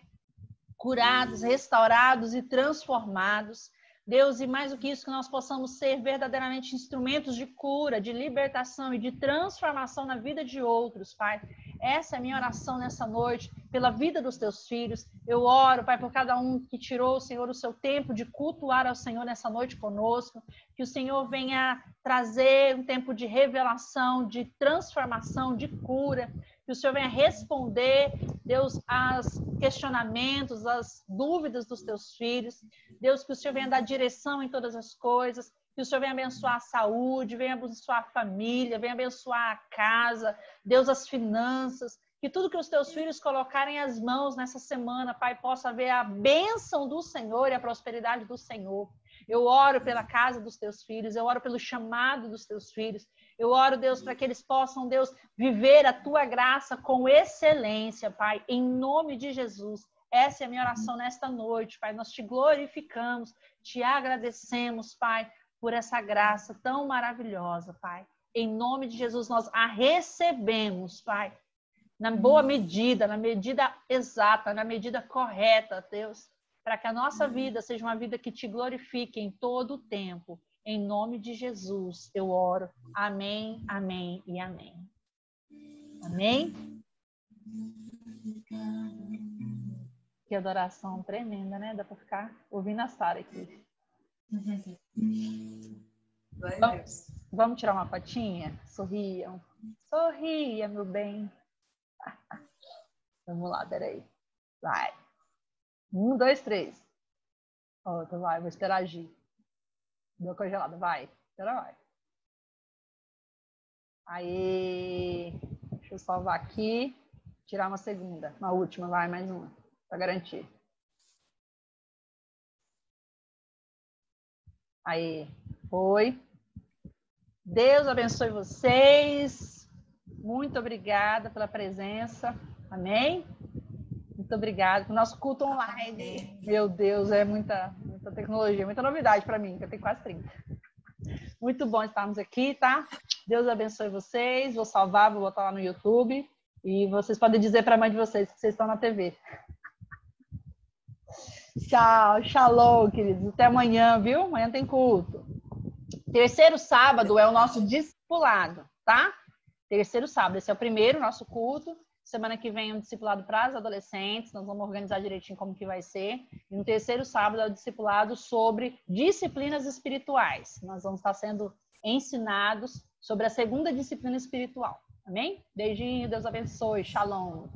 curados, restaurados e transformados. Deus, e mais do que isso, que nós possamos ser verdadeiramente instrumentos de cura, de libertação e de transformação na vida de outros, Pai. Essa é a minha oração nessa noite, pela vida dos teus filhos. Eu oro, Pai, por cada um que tirou, Senhor, o seu tempo de cultuar ao Senhor nessa noite conosco. Que o Senhor venha trazer um tempo de revelação, de transformação, de cura. Que o Senhor venha responder, Deus, aos questionamentos, às dúvidas dos teus filhos. Deus, que o Senhor venha dar direção em todas as coisas. Que o Senhor venha abençoar a saúde, venha abençoar a família, venha abençoar a casa, Deus, as finanças. Que tudo que os teus filhos colocarem as mãos nessa semana, Pai, possa ver a bênção do Senhor e a prosperidade do Senhor. Eu oro pela casa dos teus filhos, eu oro pelo chamado dos teus filhos. Eu oro, Deus, para que eles possam, Deus, viver a tua graça com excelência, Pai, em nome de Jesus. Essa é a minha oração nesta noite, Pai. Nós te glorificamos, te agradecemos, Pai, por essa graça tão maravilhosa, Pai. Em nome de Jesus, nós a recebemos, Pai, na boa medida, na medida exata, na medida correta, Deus, para que a nossa vida seja uma vida que te glorifique em todo o tempo. Em nome de Jesus, eu oro. Amém, amém e amém. Amém? Que adoração tremenda, né? Dá para ficar ouvindo a Sara aqui. Glória a Deus. Vamos tirar uma fotinha? Sorriam. Sorria, meu bem. Vamos lá, peraí. Vai. 1, 2, 3. Outra, vai. Vou esperar agir. Deu congelada, vai. Espera, vai. Aí. Deixa eu salvar aqui. Tirar uma segunda. Uma última, vai. Mais uma. Para garantir. Aí. Foi. Deus abençoe vocês. Muito obrigada pela presença. Amém? Muito obrigada pelo nosso culto online. Amém. Meu Deus, é muita tecnologia, muita novidade para mim, que eu tenho quase 30. Muito bom estarmos aqui, tá? Deus abençoe vocês. Vou salvar, vou botar lá no YouTube. E vocês podem dizer para a mãe de vocês que vocês estão na TV. Tchau, shalom, queridos. Até amanhã, viu? Amanhã tem culto. Terceiro sábado é o nosso discipulado, tá? Terceiro sábado, esse é o primeiro, nosso culto. Semana que vem é um discipulado para as adolescentes, nós vamos organizar direitinho como que vai ser. E no terceiro sábado é o discipulado sobre disciplinas espirituais. Nós vamos estar sendo ensinados sobre a segunda disciplina espiritual. Amém? Beijinho, Deus abençoe, shalom.